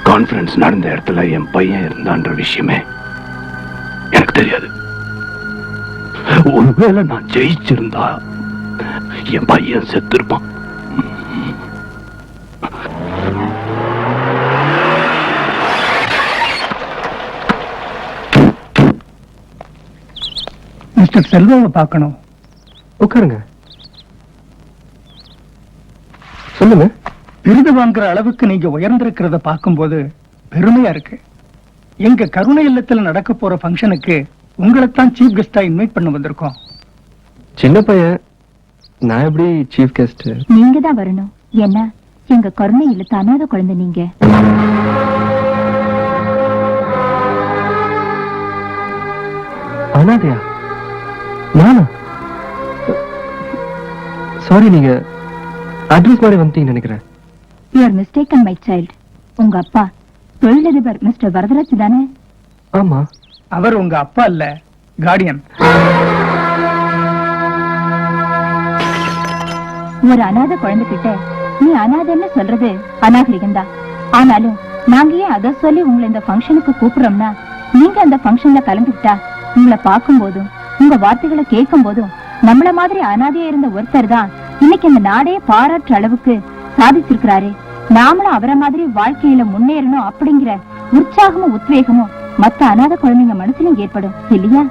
கான்ஃபரன்ஸ் நடந்த இடத்துல என் பையன் இருந்தான்ற விஷயமே எனக்கு தெரியாது. ஒருவேளை நான் ஜெயிச்சிருந்தா என் பையன் செத்துருப்பான். மிஸ்டர் செல்வாவை பார்க்கணும். உட்காருங்க. சொல்லுங்க. விருது வாங்குற அளவுக்கு நீங்க உயர்ந்திருக்கிறத பார்க்கும்போது பெருமையா இருக்கு. எங்க கருணை இல்லத்துல நடக்க போற ஃபங்க்ஷனுக்கு உங்களைத்தான் சீஃப் கெஸ்டா இன்வைட் பண்ண வந்திருக்கோம். சின்ன பையன், நான் எப்படி சீஃப் கெஸ்ட்? நீங்க தான் வரணும். என்ன எங்க கருணை இல்ல அனாதை குழந்தை நீங்க. அனாதையா? நானா? சாரி, நீங்க அட்ரஸ் மாதிரி வந்துட்டீங்க நினைக்கிறேன். You are mistaken my child. உங்க அப்பா தொழிலதிபர் மிஸ்டர் வரதராஜ் தானே? ஆமா. அவர் உங்க அப்பா இல்ல, கார்டியன். ஒரு அனாதை குழந்தைகிட்ட நீ அனாதைன்னு சொல்றது அநாகரிகம் தான். ஆனாலும் நாங்க ஏன் அதை சொல்லி உங்களை இந்த ஃபங்க்ஷனுக்கு கூப்பிடுறோம்னா, நீங்க அந்த ஃபங்க்ஷன்ல கலந்துக்கிட்டா உங்களை பார்க்கும் போதும் உங்க வார்த்தைகளை கேட்கும் போதும் நம்மள மாதிரி அனாதையா இருந்த ஒருத்தர் தான் இன்னைக்கு இந்த நாடே பாராட்டுற அளவுக்கு சாதிச்சிருக்கிறாரு. நாமளும் அவரை மாதிரி வாழ்க்கையில முன்னேறணும் அப்படிங்கிற உற்சாகமும் உத்வேகமும் மத்த அனாதை குழந்தைங்க மனசுலயும் ஏற்படும் இல்லையா?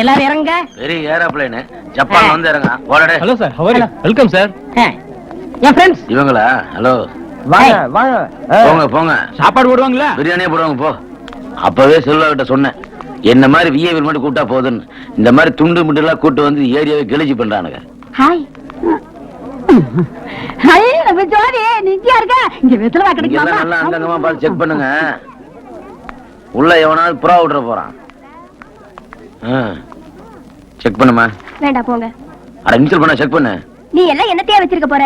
எல்லாரும் இறங்க. பெரிய ஏரோப்ளேன் ஜப்பான் வந்து இறங்க. ஓடடே. Hello sir, how are you? Welcome sir. என் ஃப்ரெண்ட்ஸ் இவங்களா? ஹலோ, வாங்க வாங்க. போங்க போங்க. சாப்பாடு போடுவாங்களா? பிரியாணியே போடுவாங்க போ. அப்பவே செல்வா கிட்ட சொன்னேன், என்ன மாதிரி விஐபி மட்டும் கூட்டா போதுன்னு. இந்த மாதிரி துண்டு முண்டு எல்லாம் கூட்டு வந்து ஏரியாவை கிழிச்சு பண்றானுங்க. ஹாய் ஹாய் நம்ம ஜோடி நிஜியா இருக்க. இங்க வெத்தலை இங்க எல்லாம் நல்லா அங்கங்கமா பார்த்து செக் பண்ணுங்க. உள்ள எவனாவது புறா விட்டுற போறான். செக் பண்ணுமா? வேண்டாம் போங்க. அட இன்சல் பண்ண செக் பண்ணு. நீ எல்லாம் என்னத்தையா வச்சிருக்க போற?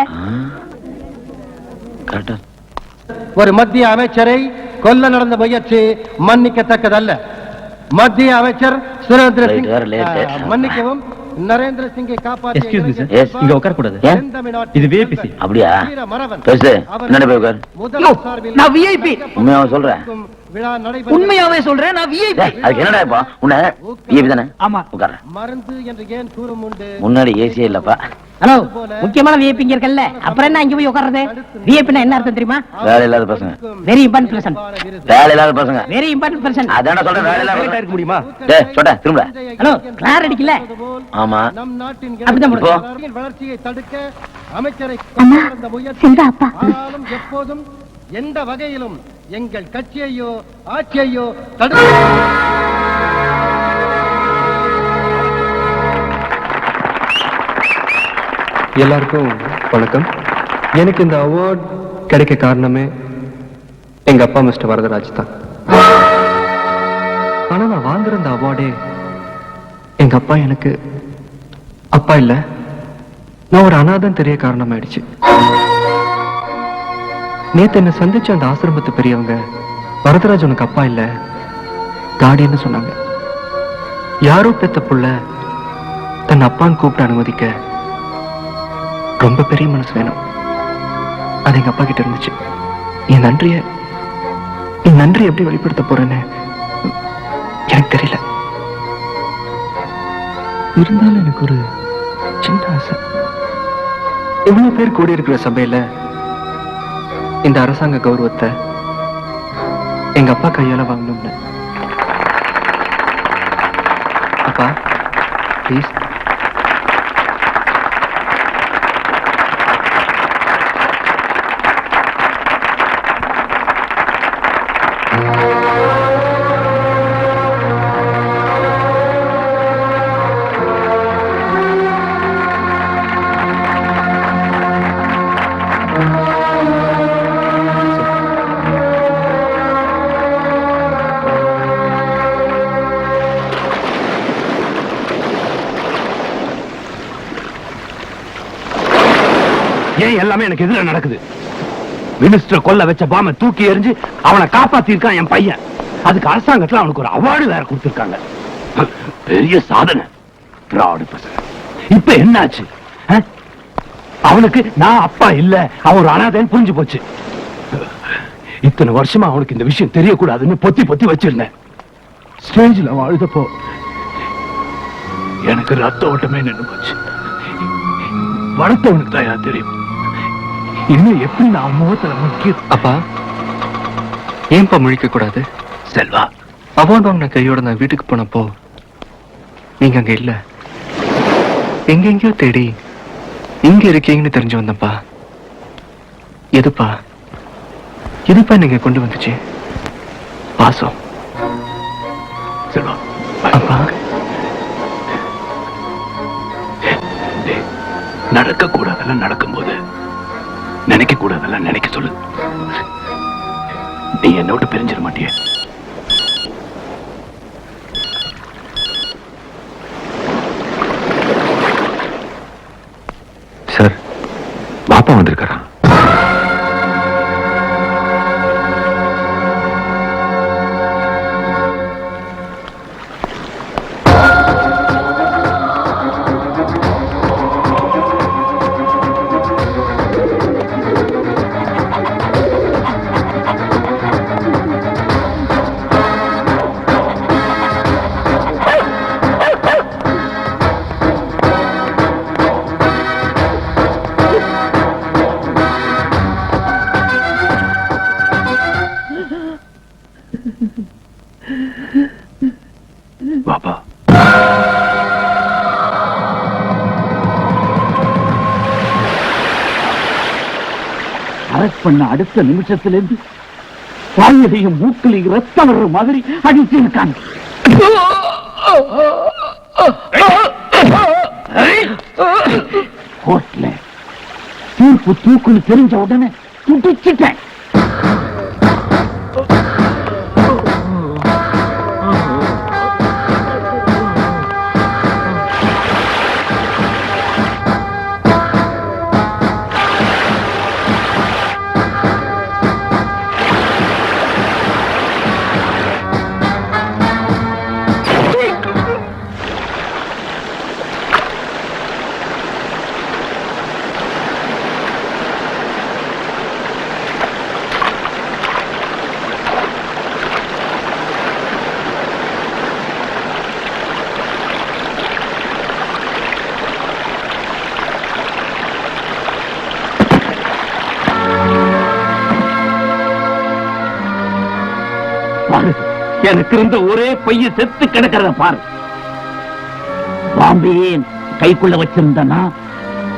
கரெக்டா. ஒரு மத்திய அமைச்சரை கொல்ல நடந்த முயற்சி மன்னிக்கத்தக்கதல்ல. மத்திய அமைச்சர் சுரேந்திர சிங் மன்னிக்கவும். நரேந்திர சிங்கை எக்ஸ்கியூஸ் மீ சார், Yes. இங்க உட்கார கூடாது. இது விஐபிசி. அப்படியா? பேசு. என்னடா போய் உட்கார். நான் விஐபி. உண்மையாவே சொல்றேன். உண்மையாவே சொல்றேன், நான் விஐபி. அதுக்கு என்னடா இப்போ உன்ன விஐபி தானே? ஆமா. உட்கார. மருந்து என்று ஏன் கூறும் உண்டு. முன்னாடி ஏசியே இல்லப்பா. ஹலோ, முக்கியமான விஐபி இங்க இருக்கல்ல, அப்புறம் என்ன இங்க போய் உட்கார்றது? விஐபினா என்ன அர்த்தம் தெரியுமா? வேலை இல்லாத பசங்க. Very important person. வேலை இல்லாத பசங்க. Very important person. அதான சொல்றேன், வேலை இல்லாத பசங்க. இருக்க முடியுமா? டேய் சொட்ட திரும்ப. ஹலோ, கிளார் அடிக்கல. ஆமா. நம் நாட்டின் அப்படிதான் இப்போ வளர்ச்சியை தடுக்க அமைச்சரை அம்மா, கொல்ல நடந்த முயற்சி செல்வா அப்பா. ஆனாலும் எப்போதும் எந்த வகையிலும் எங்கள் கட்சியையோ ஆட்சியையோ தடுக்க. எல்லாருக்கும் வணக்கம். எனக்கு இந்த அவார்ட் கிடைக்க காரணமே எங்க அப்பா மிஸ்டர் வரதராஜ் தான். ஆனா நான் வாங்குற இந்த அவார்டே எங்க அப்பா எனக்கு அப்பா இல்ல, நான் ஒரு அனாதன் தெரிய காரணமாயிடுச்சு. நேத்து என்ன சந்திச்ச அந்த ஆசிரமத்து பெரியவங்க வரதராஜ் உனக்கு அப்பா இல்ல கார்டியன்னு சொன்னாங்க. யாரோ பெத்த புள்ள தன் அப்பான்னு கூப்பிட்டு அனுமதிக்க ரொம்ப பெரிய மனசு வேணும். அது எங்க அப்பா கிட்ட இருந்துச்சு. என் நன்றி எப்படி வெளிப்படுத்த போறேன்னு எனக்கு தெரியல. இருந்தாலும் எனக்கு ஒரு சின்ன ஆசை. இவ்வளவு பேர் கூடி இருக்கிற சபையில இந்த அரசாங்க கௌரவத்தை எங்க அப்பா கையால வாங்கணும்னு. அப்பா ப்ளீஸ். ஏன் எல்லாமே எனக்கு எதிர நடக்குது? மினிஸ்டர் கொல்ல வச்ச பாம தூக்கி எறிஞ்சு அவனை காப்பாத்திருக்கான் என் பையன். அதுக்கு அரசாங்கத்துல அவனுக்கு ஒரு அவார்டு வேற கொடுத்திருக்காங்க. பெரிய சாதனை. பிராடு பசங்க. இப்ப என்னாச்சு? அவனுக்கு நான் அப்பா இல்ல, அவன் ஒரு அனாதைன்னு புரிஞ்சு போச்சு. இத்தனை வருஷமா அவனுக்கு இந்த விஷயம் தெரியக்கூடாதுன்னு பொத்தி பொத்தி வச்சிருந்தேன். ஸ்டேஜ்ல அவன் அழுதப்போ எனக்கு ரத்த ஓட்டமே நின்று போச்சு. வளர்த்தவனுக்கு தான் தெரியும் இன்னும் எப்படி நான் முகத்துல முக்கிய. அப்பா ஏன்பா முழிக்க கூடாது? செல்வா, அவார்டு வாங்கின கையோட நான் வீட்டுக்கு போனப்போ நீங்க அங்க இல்ல. எங்கெங்கயோ தேடி இங்க இருக்கீங்கன்னு தெரிஞ்சு வந்தப்பா. எதுப்பா நீங்க கொண்டு வந்துச்சு? பாசம். செல்வா, அப்பா நடக்க கூடாதெல்லாம் நடக்கும்போது நினைக்க கூடாதெல்லாம் நினைக்க சொல்லு. நீ என்னோட பிரிஞ்சிட மாட்டிய. சார், பாப்பா வந்திருக்காரான். பாப்பா, அரெஸ்ட் பண்ண அடுத்த நிமிஷத்திலிருந்து வாயிலையும் மூக்கிலையும் ரத்தம் வர்ற மாதிரி அடிச்சு இருக்காங்க. கோர்ட்ல தீர்ப்பு தூக்குன்னு தெரிஞ்ச உடனே துடிச்சிட்டேன். எனக்கு இருந்த ஒரே பைய செத்து கிடக்கிறத பாரு. பாம்பே கைக்குள்ள வச்சிருந்தனா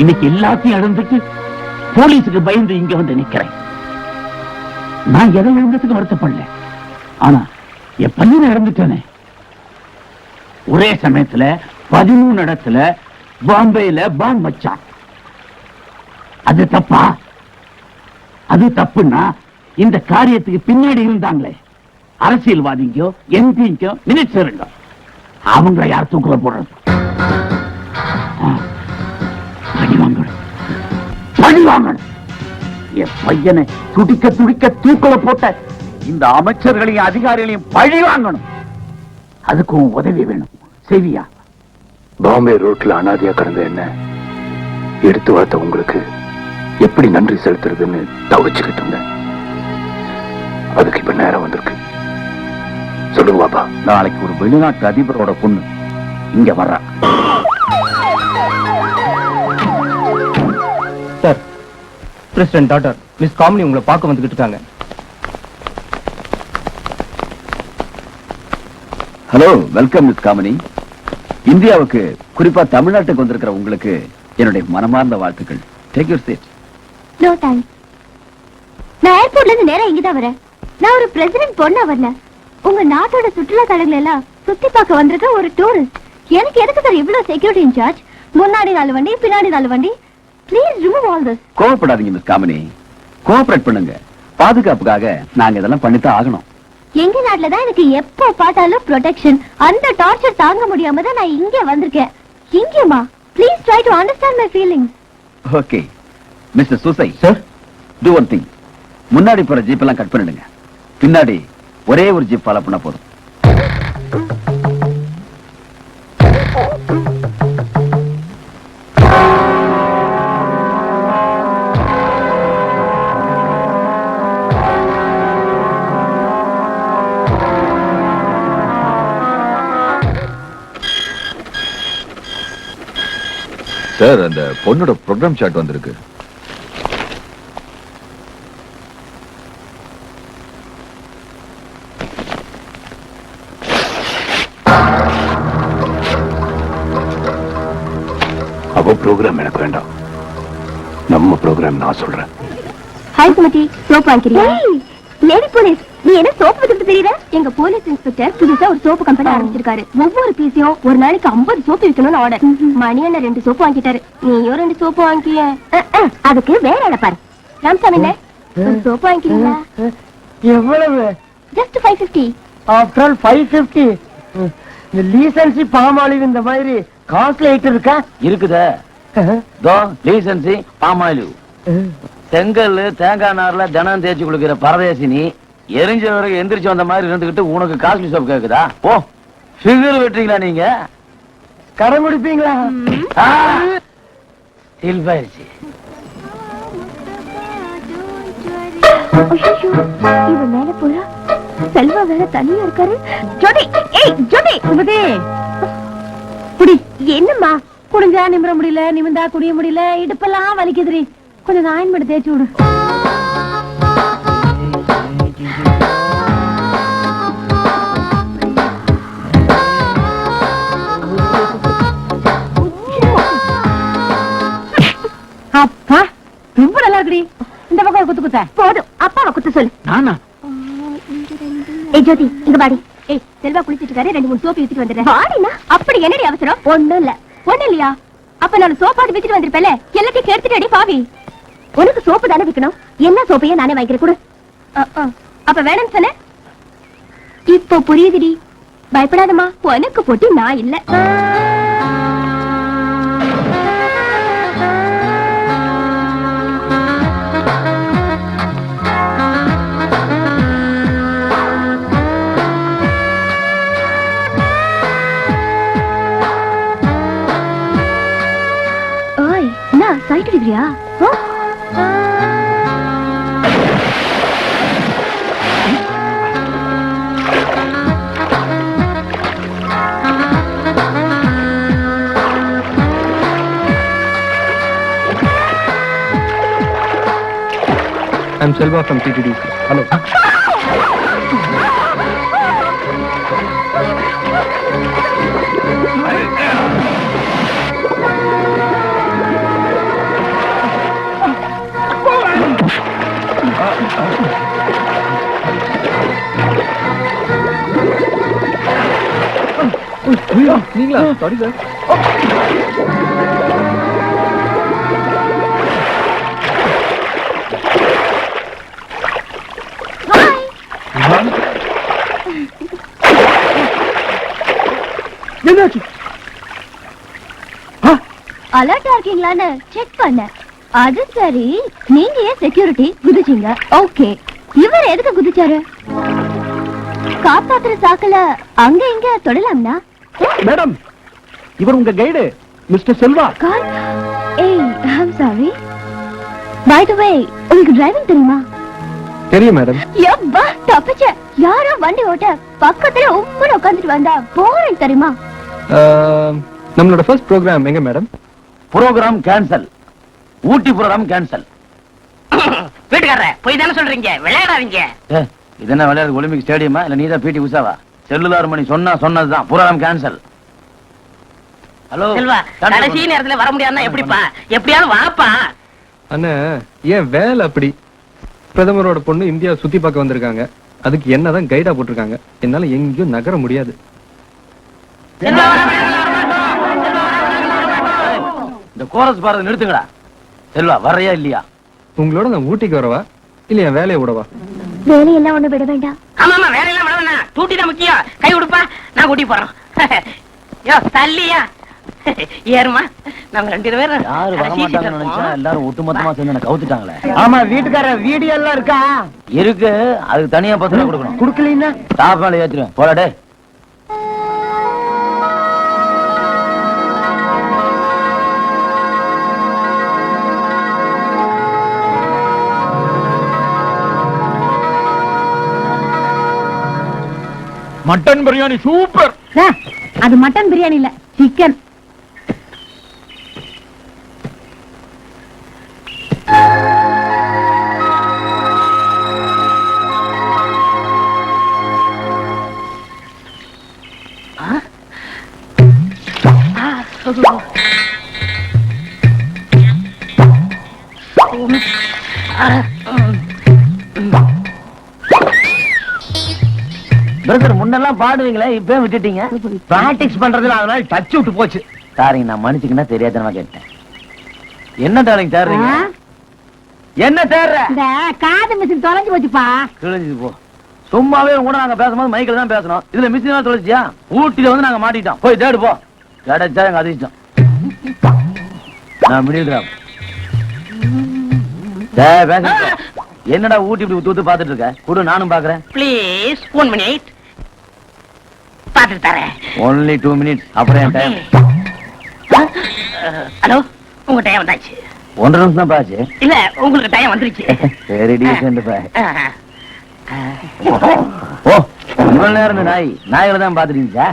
இன்னைக்கு எல்லாத்தையும் இழந்துட்டு போலீஸுக்கு பயந்து இங்க வந்து நிக்கிறேன். நான் எதை இழந்ததுக்கு வருத்தப்படல, ஆனா என் பையனை இழந்துட்டேனே. ஒரே சமயத்துல 13 இடத்துல பாம்பேல பாம்பு வச்சான். அது தப்பா? அது தப்புன்னா இந்த காரியத்துக்கு பின்னாடி இருந்தாங்களே அரசியல்வாதிங்கோ, எம்பிங்கோ, மினிஸ்டருங்கோ, அவங்களை யார் தூக்குல போடுறது? பழி வாங்கணும். என் பையனை துடிக்க துடிக்க தூக்குல போட்ட இந்த அமைச்சர்களையும் அதிகாரிகளையும் பழி வாங்கணும். அதுக்கும் உதவி வேணும். செய்வியா? பாம்பே ரோட்ல அனாதையா கிடந்த என்ன எடுத்து வளர்த்த உங்களுக்கு எப்படி நன்றி செலுத்துறதுன்னு தவிச்சுக்கிட்டு இருந்தேன். அதுக்கு இப்ப நேரம் வந்திருக்கு. சொல்லுங்க பாப்பா. நாளைக்கு ஒரு வெளிநாட்டு அதிபரோட பொண்ணு இங்க வர்றா. Sir, president doctor miss Kamini உங்களை பார்க்க வந்துகிட்டு இருக்காங்க. Hello, welcome miss Kamini. இந்தியாவுக்கு, குறிப்பா தமிழ்நாட்டுக்கு வந்திருக்கிற உங்களுக்கு என்னுடைய மனமார்ந்த வாழ்த்துக்கள். Take your seat. No thanks. நான் ஏர்போர்ட்ல இருந்து நேரா இங்கதான் வரேன். நான் ஒரு பிரசிடென்ட் பொண்ணா வரல. உங்க நாட்டோட சுற்றுலா தலங்களை எல்லாம் சுத்தி பார்க்க வந்திருக்க ஒரு டூரிஸ்ட். எனக்கு எதுக்கு சார் இவ்வளவு செக்யூரிட்டி இன்சார்ஜ்? முன்னாடி 4 வண்டி, பின்னாடி 4 வண்டி. Please remove all this. கோவப்படாதீங்க மிஸ் காமினி, கோஆபரேட் பண்ணுங்க. பாதுகாப்புக்காக நாங்க இதெல்லாம் பண்ணித்தான் ஆகணும். எங்க நாட்டுல தான் எனக்கு எப்போ பார்த்தாலும் ப்ரொடெக்ஷன். அந்த டார்ச்சர் தாங்க முடியாம தான் நான் இங்கே வந்திருக்கேன். இங்கேயுமா? Please try to understand my feelings. Okay mister Susai, sir, do one thing. முன்னாடி போற ஜீப் எல்லாம் கட் பண்ணிடுங்க. பின்னாடி ஒரே ஒரு ஜீப் ஃபாலோ பண்ண போதும். சார், அந்த பொண்ணோட ப்ரோக்ராம் சார்ட் வந்திருக்கு. அவ ப்ரோக்ராம் எனக்கு வேண்டாம், நம்ம ப்ரோக்ராம் நான் சொல்றேன். ஹாய் சுமதி, சோப்பு வாங்கிக்கிறியா? லேடி போலீஸ், நீ என்ன சோப்பு வித்துட்டு தெரியல? எங்க போலீஸ் இன்ஸ்பெக்டர் புதுசா ஒரு சோப்பு கம்பெனி ஆரம்பிச்சிருக்காரு. ஒவ்வொரு பீஸையும் ஒரு நாளைக்கு 50 சோப்பு விற்கணும்னு ஆர்டர். மணி அண்ணன் 2 சோப்பு வாங்கிட்டாரு. நீயும் 2 சோப்பு வாங்கிய. அதுக்கு வேற இடம் பாரு. ராம்சாமி ஒரு சோப்பு வாங்கிக்கிறீங்களா? எவ்வளவு? ஜஸ்ட் 550. After all 550. இந்த லீசன்சி பாமாலிவ் இந்த மாதிரி காஸ்ட்லி ஐட்டம் இருக்கா? இருக்குதே. தோ லீசன்சி பாமாலிவ். செங்கல் தேங்காய் நார்ல தினம் தேய்ச்சி குளிக்கிற பரதேசினி எரிஞ்ச வரைக்கும் எந்திரிச்சு வந்த மாதிரி இருந்துகிட்டு உனக்கு காஸ்ட்லி சோப் கேக்குதா? ஓ, ஃபிகர் வெட்டுறீங்களா நீங்க? கடன் முடிப்பீங்களா? சில்பாயிருச்சு. இவன் மேல போறா, செல்வா வேற தனியா இருக்காரு. ஜோதி, ஏய் ஜோதி, சுமதி குடி. என்னம்மா? குடிஞ்சா நிமிர முடியல, நிமிந்தா குடிய முடியல, இடுப்பெல்லாம் வலிக்குதுரி. கொஞ்சம் ஆயின் பண்ணி தேய்ச்சி விடு. அப்பா ரொம்ப நல்லா இருக்குடி. இந்த பக்கம் குத்து குத்த போதும். அப்பாவை குத்த சொல்லு. நானா? ஏய் ஜோதி, இங்க பாடி. ஏய் செல்வா குளிச்சிட்டு இருக்காரு, 2-3 சோப்பு வித்துட்டு வந்துடுறேன். வாடினா அப்படி என்னடி அவசரம்? ஒண்ணும் இல்லையா? அப்ப நான் சோப்பாடு வித்துட்டு வந்திருப்பேல, எல்லாத்தையும் கேட்டுட்டு அடி பாவி. உனக்கு சோப்பு தானே விக்கணும், என்ன சோப்பையே நானே வாங்கிக்கிறேன் கொடு. அப்ப வேணும்னு சொன்ன, இப்போ புரியுதுடி. பயப்படாதம்மா, உனக்கு போட்டி நான் இல்ல. ஓய், என்ன சைட் அடிக்கிறியா? I'm Selva from TTDC. Hello. நீங்களா? Sorry sir. என்னாச்சு? அலர்ட்டா இருக்கீங்களான்னு செக் பண்ண. அது சரி, நீங்க ஏன் செக்யூரிட்டி குதிச்சீங்க? ஓகே, இவர் எதுக்கு குதிச்சாரு? காப்பாத்துற சாக்கல அங்க இங்க தொடலாம்னா? மேடம், இவர் உங்க கைடு மிஸ்டர் செல்வா. ஏய், ஐம் சாரி. பை தி வே, உங்களுக்கு டிரைவிங் தெரியுமா? தெரியும் மேடம். யப்பா, தப்பிச்ச. யாரோ வண்டி ஓட்ட பக்கத்துல உம்முன்னு உட்கார்ந்துட்டு வந்தா போறேன் தெரியுமா? நம்மளோட ஃபர்ஸ்ட் ப்ரோக்ராம் எங்க madam? Program cancel. Ooty program cancel. வீட்டுக்காரர போய் தானே சொல்றீங்க, விளையாடாதீங்க. இது என்ன விளையாடு ஒலிம்பிக் ஸ்டேடியமா இல்ல நீதான் பிடி உஷாவா? செல்லுலார் மணி சொன்னதுதான். Program cancel. ஹலோ செல்வா, கடைசி நேரத்துல வர முடியாதுன்னா எப்படிப்பா? எப்படியாவது வாப்பா. அண்ணா, ஏன் வேலை அப்படி? பிரதமரோட பொண்ணு இந்தியா சுத்தி பார்க்க வந்திருக்காங்க, அதுக்கு என்னதான் கைடா போட்டிருக்காங்க. என்னால எங்கேயும் நகர முடியாது. இந்த கோரஸ் பாரத நிறுத்துங்கடா. செல்வா வரையா இல்லையா? உங்களோட நான் ஊட்டிக்கு வரவா இல்ல என் வேலையை விடவா? வேலையெல்லாம் ஒண்ணு விட வேண்டாம். ஆமா, வேலையெல்லாம் விட வேண்டாம். டூட்டி தான் முக்கியம். கை கொடுப்பா, நான் கூட்டி போறோம். யோ தள்ளியா, ஏறுமா நாங்க 2 பேரும் யாரு வரமாட்டாங்கன்னு நினைச்சா எல்லாரும் ஒட்டுமொத்தமா சேர்ந்து என்ன கவுத்துட்டாங்களே. ஆமா வீட்டுக்கார வீடியோ எல்லாம் இருக்கா? இருக்கு, அதுக்கு தனியா 10 ரூபா கொடுக்கணும். குடுக்கலீன்னா டாப் மேல ஏத்திடுவேன். போடா டேய். Mutton biryani super. அது மட்டன் பிரியாணி இல்ல, சிக்கன். பிரதர் முன்னெல்லாம் பாடுவீங்களே, இப்ப விட்டுட்டீங்க. பிராக்டிஸ் பண்றதுல அதனால டச் விட்டு போச்சு. சாரிங்க, நான் மன்னிச்சுக்கினா தெரியாதனமா கேட்டேன். என்ன டாலிங் தேடுறீங்க? என்ன தேடுற? இந்த காது மிஷின் தொலைஞ்சு போச்சுப்பா. கிழிஞ்சு போ. சும்மாவே கூட நாங்க பேசும்போது மைக்கில் தான் பேசணும். இதுல மிஷின் தொலைச்சியா? ஊட்டில வந்து நாங்க மாட்டிட்டோம். போய் தேடு போ. கிடைச்சா எங்க அதிர்ஷ்டம். நான் மிடில் என்னடா ஊட்டி இப்படி ஊத்து பாத்துட்டு இருக்க? கூட நானும் பாக்குறேன். ப்ளீஸ் 1 மினிட் பாத்துட்டு தரேன். only 2 minutes. அப்புறம் என் டைம். ஹலோ, உங்க டைம் வந்தாச்சு. 1.5 நிமிஷம் தான் பாச்சு. இல்ல, உங்களுக்கு டைம் வந்துருச்சு. சரி டீசென்ட் பாய். ஓ, இவ்வளவு நேரம் இந்த நாய்களை தான் பாத்துட்டீங்க.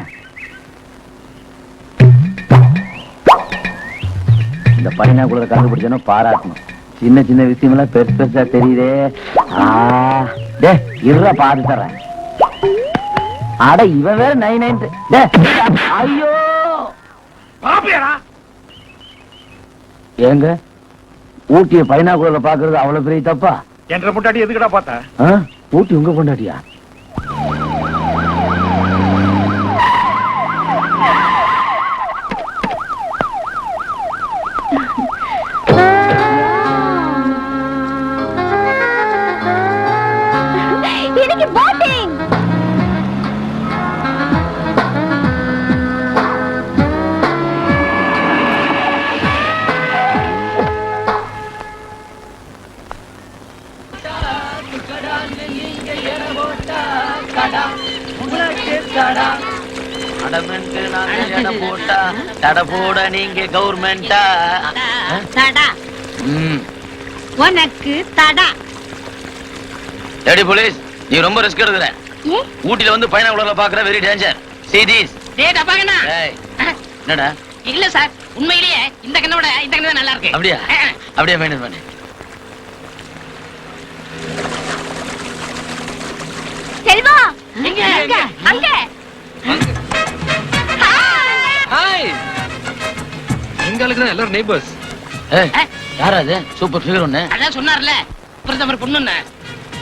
இந்த பையனா கூட கண்டுபிடிச்சனும் பாராட்டணும். சின்ன சின்ன விஷயம் எல்லாம் பெருசு பெருசா தெரியுதே. டே இருடா பாத்து தர்றேன். அட இவன் வேற 9 ஐயோ ஏங்க ஊட்டிய பைனாகுலர்ல பாக்குறது அவ்வளவு பெரிய தப்பா? என்ற முட்டாடி எதுக்குடா பார்த்த? ஊட்டி உங்க கொண்டாட்டியா? எனக்கு போட்டிங். தடை போட நீங்க கவர்மெண்டா? தடா உனக்கு தடா. டேடி போலீஸ், நீ ரொம்ப ரிஸ்க் எடுக்கிற. ஊட்டில வந்து பைனாகுலர்ல பாக்குற வெரி டேஞ்சர். See this. டேய் டபாகனா. என்னடா? இல்ல சார், உண்மையிலேயே இந்த கண்ணோட இந்த கண்ணு நல்லா இருக்கு. அப்படியே அப்படியே மெயின்டைன் பண்ணு. செல்வா, எங்க அங்க அங்க. ஹாய். எங்களுக்கு தான் எல்லாரும் நெய்பர்ஸ். யாரா அது? சூப்பர் ஃபிகர் ஒண்ணு. அதான் சொன்னார்ல, பிரதமர் பொண்ணுன்னு.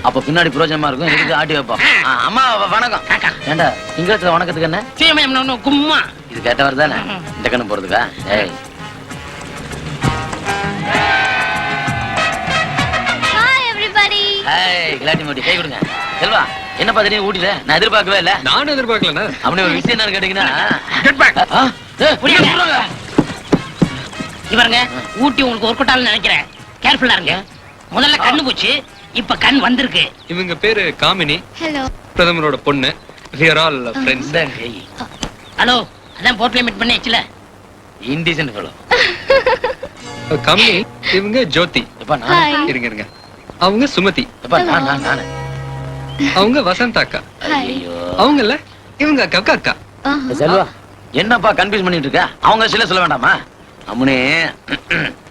அப்ப பின்னாடி பிரயோஜனமா இருக்கும். இதுக்கு ஆட்டி வைப்போம். அம்மா வணக்கம். ஏண்டா இங்கிலீஷ்ல வணக்கத்துக்கு என்ன? சீமையம் கும்மா. இது கேட்டவர் தானே இந்த கண்ணு போறதுக்கா? ஏய் ஹாய் எவரிபடி. ஹாய், கிளாடி மோடி கை கொடுங்க. செல்வா, என்ன பாத்தீங்க ஊட்டில? நான் எதிர்பார்க்கவே இல்ல. நானும் எதிர்பார்க்கலண்ணா. அப்படி ஒரு விஷயம் என்னன்னு கேட்டீங்கன்னா, கெட் பேக். இவருங்க ஊட்டி உங்களுக்கு ஒரு கொட்டாலும் நினைக்கிறேன். கேர்ஃபுல்லா இருங்க. முதல்ல கண்ணு போச்சு, இப்ப கண் வந்திருக்கு. இவங்க பேரு காமினி. ஹலோ. பிரதமரோட பொண்ணு. We are all friends. Hello, அதான் போட்ல மீட் பண்ணியாச்சுல. இன்டிசென்ட் ஃபெலோ. காமினி, இவங்க ஜோதி. எப்ப நான் இருங்க. அவங்க சுமதி. எப்ப நான் அவங்க வசந்த் அக்கா. ஐயோ அவங்கல்ல இவங்க அக்கா அக்கா. செல்வா, என்னப்பா கன்ஃபியூஸ் பண்ணிட்டு இருக்க? அவங்க சில சொல்ல வேண்டாமா? அம்முனே,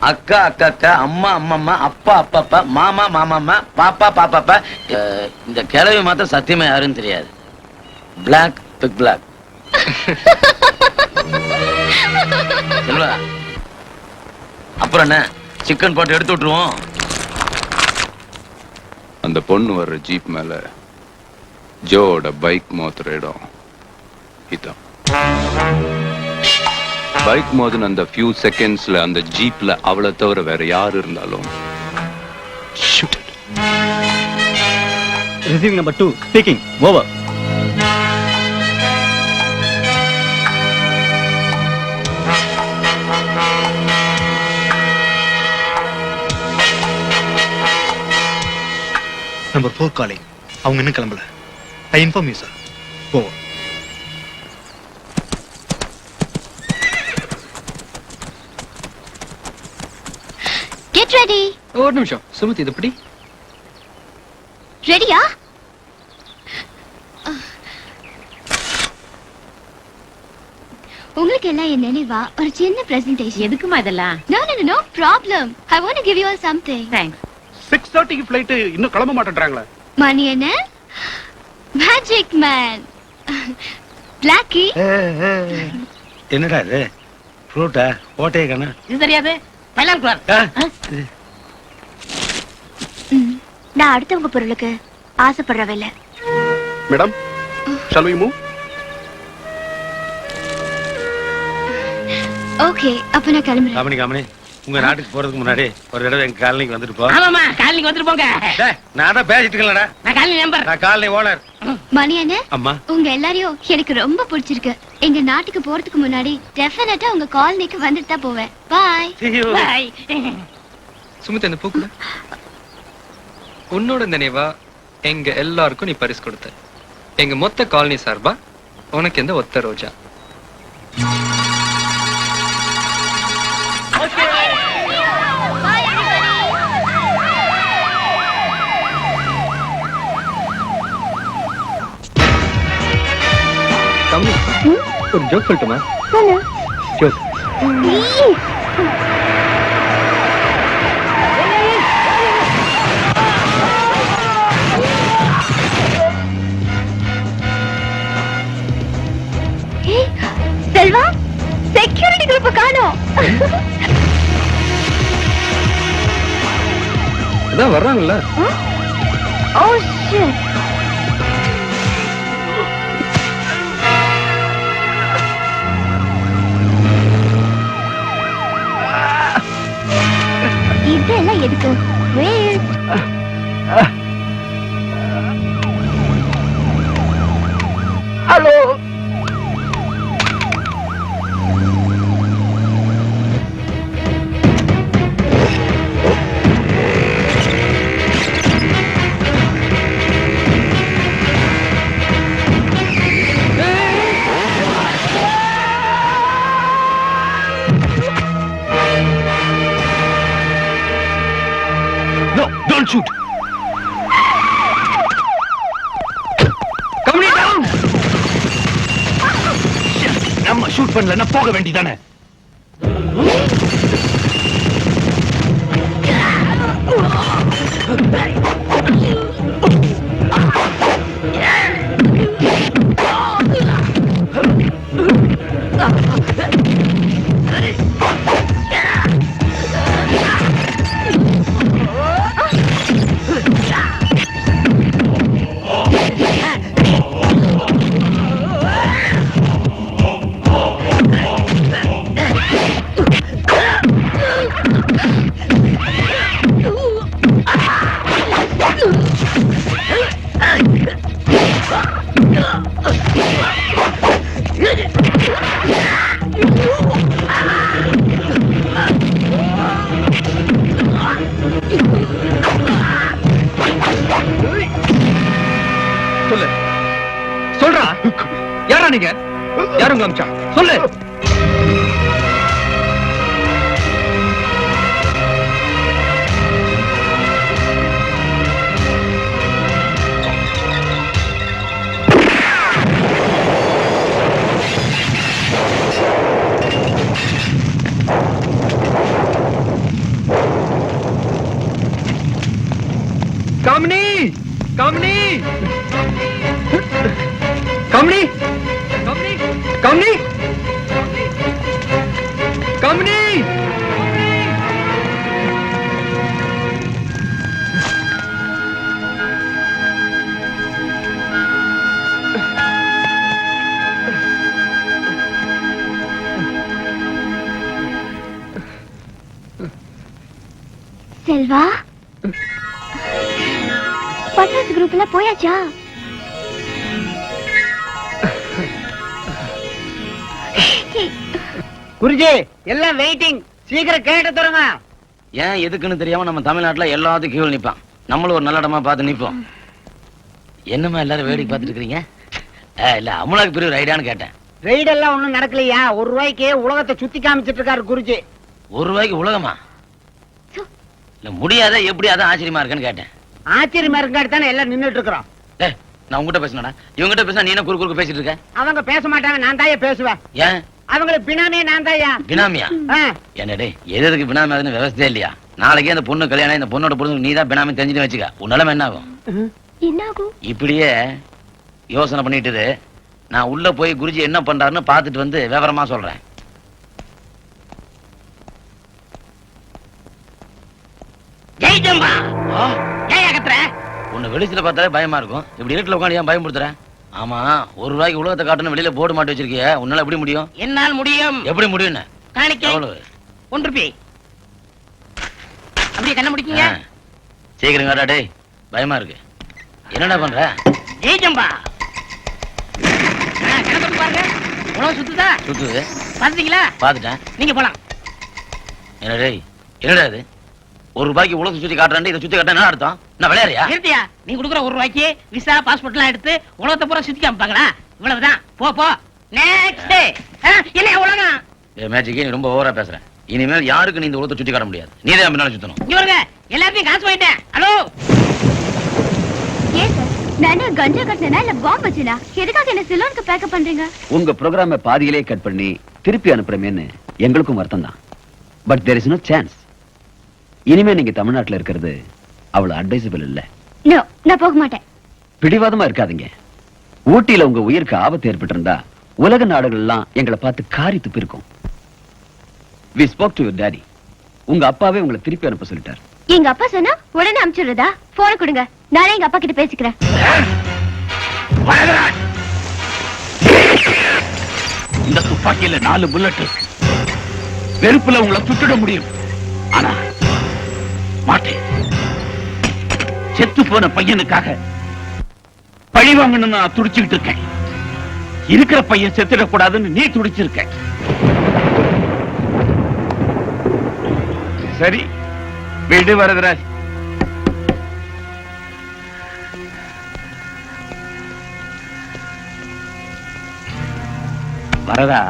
அக்கா அக்கா அக்கா, அம்மா அம்மம்மா, அப்பா அப்பப்பா, மாமா மாமாமா, பாப்பா பாப்பாப்பா. இந்த கிழவி மாத்திரம் சத்தியமா யாருன்னு தெரியாது. Black big black. செல்வா, அப்புறம் என்ன, சிக்கன் போட்டு எடுத்து விட்டுருவோம். அந்த பொண்ணு வர்ற ஜீப் மேல ஜோட பைக் மோத்துற இடம் இதான். பைக் மோதின அந்த ஃபியூ செகண்ட்ஸ்ல அந்த ஜீப்ல அவளை தவிர வேற யாரு இருந்தாலும் receiving number 2 speaking. Over. Number 4 calling. அவங்க இன்னும் கிளம்பல. ஐ இன்ஃபார்ம் யூ சார். போவோம். Get ready. ஒரு நிமிஷம் சுமதி, இது எப்படி? ரெடியா? உங்களுக்கு எல்லாம் என் நினைவா ஒரு சின்ன பிரசன்டேஷன். எதுக்குமா இதெல்லாம்? No problem. I want to give you all something. Thanks. 6:30க்கு ஃளைட் இன்னும் கிளம்ப மாட்டேன்றாங்களே. மணி என்ன? Magic man. பிளாக்கி. என்னடா இது? ஃப்ரூட்டா? ஓட்டே கண்ணா. இது தெரியாது. பைலான் குளார். நான் அடுத்தவங்க பொருளுக்கு ஆசைப்படுறவே இல்ல. Madam, shall we move? Okay, அப்ப நான் கிளம்புறேன். காமனி உங்க நாட்டுக்கு போறதுக்கு முன்னாடி ஒரு தடவை எங்க காலனிக்கு வந்துட்டு போ. ஆமாமா, காலனிக்கு வந்துட்டு போங்க. நான் தான் பேசிட்டு இருக்கேன்லடா. நான் காலனி நம்பர். நான் காலனி ஓனர். மணி என்ன? அம்மா, உங்க எல்லாரையும் எனக்கு ரொம்ப பிடிச்சிருக்கு. எங்க நாட்டுக்கு போறதுக்கு முன்னாடி டெஃபினட்டா உங்க காலனிக்கு வந்துட்டு தான் போவேன். பாய். பாய். சுமித், அந்த பூக்குல உன்னோட நினைவா எங்க எல்லாருக்கும் நீ பரிசு கொடுத்த. எங்க மொத்த காலனி சார்பா உனக்கு எந்த ஒத்த ரோஜா. ஒரு ஜோக் சொல்லட்டுமா? சொல்லு. ஜோக். செல்வா, செக்யூரிட்டி குரூப் காணோம். அதான் வர்றாங்கல்ல. Oh shit. இதெல்லாம் எதுக்கு? Waste. Hello. No, don't shoot. Come down. நம்ம ஷூட் பண்ணலன்னா போக வேண்டியதானே. சொல்லு. சொல்றா. யாரா நீங்க? யாரு உங்க அம்சா? சொல்லு. காமினி, காமினி, காமினி, காமினி, காமினி, காமினி. செல்வா, பட்டாசு குரூப்ல போயாச்சா? குருஜி, எல்லாம் வெயிட்டிங். சீக்கிரம் கேட்டு தருங்க. ஏன் எதுக்குன்னு தெரியாம நம்ம தமிழ்நாட்டுல எல்லாத்துக்கும் கீழ் நிப்பான். நம்மளும் ஒரு நல்ல இடமா பார்த்து நிப்போம். என்னமா எல்லாரும் வேடிக்கை பார்த்துட்டு இருக்கீங்க? இல்ல அமலாக்கு பெரிய ஒரு ஐடியான்னு கேட்டேன். ரெய்டெல்லாம் ஒண்ணும் நடக்கலையா? ₹1 உலகத்தை சுத்தி காமிச்சிட்டு இருக்காரு குருஜி. ₹1 உலகமா? இல்ல முடியாத எப்படி அதான் ஆச்சரியமா இருக்குன்னு கேட்டேன். ஆச்சரியமா இருக்காடு தானே எல்லாம் நின்னுட்டு இருக்கிறோம். நான் உங்ககிட்ட பேசினடா, இவங்ககிட்ட பேசினா நீ என்ன குறுக்கு பேசிட்டு இருக்க? அவங்க பேச மாட்டாங்க, நான் தாயா பேசுவேன். ஏன்? அவங்களுக்கு பினாமே நான் தாயா. பினாமியா? என்னடே எதுக்கு பினாமி அதுன்னு விவசாயம் இல்லையா? நாளைக்கே அந்த பொண்ணு கல்யாணம், இந்த பொண்ணோட பொண்ணு நீ தான் பினாமி தெரிஞ்சுட்டு வச்சுக்க. உன் நிலைமை என்ன ஆகும்? என்ன ஆகும்? இப்படியே யோசனை பண்ணிட்டு இரு. நான் உள்ள போய் குருஜி என்ன பண்றாருன்னு பார்த்துட்டு வந்து விவரமா சொல்றேன். ஜெய் ஜம்பா. ஏன் கத்துற? உன்னை வெளிச்சல பார்த்தாலே பயமா இருக்கும். இப்படி இருட்டுல உட்காந்து ஏன் பயமுறுத்துற? ஆமா, ₹1 உலகத்தை காட்டணும் வெளியில போர்டு மாட்டி வச்சிருக்கிய, உன்னால எப்படி முடியும்? என்னால் முடியும். எப்படி முடியும்? காணிக்கை ₹1. அப்படியே கண்ண முடிக்கீங்க. சீக்கிரம் காட்டா டேய், பயமா இருக்கு. என்னடா பண்ற? ஜெய் ஜம்பா. கணக்கு பாருங்க, உலகம் சுத்துதா? சுத்துது. பாத்தீங்களா? பாத்துட்டேன். நீங்க போலாம். என்ன டேய், என்னடா இது? ₹1 உலகத்தை சுத்தி காட்டுறான், இதை சுத்தி காட்ட என்ன அர்த்தம்? நான் விளையாடுறியா? நிறுத்தியா? நீ கொடுக்குற ₹1 விசா பாஸ்போர்ட் எல்லாம் எடுத்து உலகத்தை பூரா சுத்தி காமிப்பாங்களா? இவ்வளவுதான். போ போ. நெக்ஸ்ட் என்ன உலகம்? மேஜிக்கே நீ ரொம்ப ஓவரா பேசுற. இனிமேல் யாருக்கு நீ இந்த உலகத்தை சுத்தி காட்ட முடியாது. நீ தான் பின்னால சுத்தணும். இங்க வருங்க, எல்லாத்தையும் காசு வாங்கிட்டேன். ஹலோ, ஏன் சார், நான் கஞ்சா கட்டினா இல்ல பாம்பு வச்சுனா? எதுக்காக என்ன சிலோனுக்கு பேக்கப் பண்றீங்க? உங்க ப்ரோகிராம பாதியிலே கட் பண்ணி திருப்பி அனுப்புறமேன்னு எங்களுக்கும் வருத்தம் தான். But there is no chance. இனிமே நீங்க தமிழ்நாட்டுல இருக்கிறது அவ்வளவு அட்வைசபிள் இல்ல. நோ, நான் போக மாட்டேன். பிடிவாதமா இருக்காதீங்க. ஊட்டியில உங்க உயிருக்கு ஆபத்து ஏற்பட்டு இருந்தா உலக நாடுகள் எல்லாம் எங்களை பார்த்து காரி துப்பி இருக்கும். We spoke to your daddy. உங்க அப்பாவே உங்களை திருப்பி அனுப்ப சொல்லிட்டார். எங்க அப்பா சொன்னா உடனே அனுப்பிச்சுடுறதா? போன கொடுங்க, நானே எங்க அப்பா கிட்ட பேசிக்கிறேன். இந்த துப்பாக்கியில 4 புல்லட் இருக்கு. வெறுப்புல உங்களை சுட்டுட முடியும், ஆனா மாட்டேன். செத்து போன பையனுக்காக பழி வாங்கணும்னு நான் துடிச்சுக்கிட்டு இருக்கேன். இருக்கிற பையன் செத்துடக்கூடாதுன்னு நீ துடிச்சிருக்க. சரி விடு வரதராஜ். வரதா,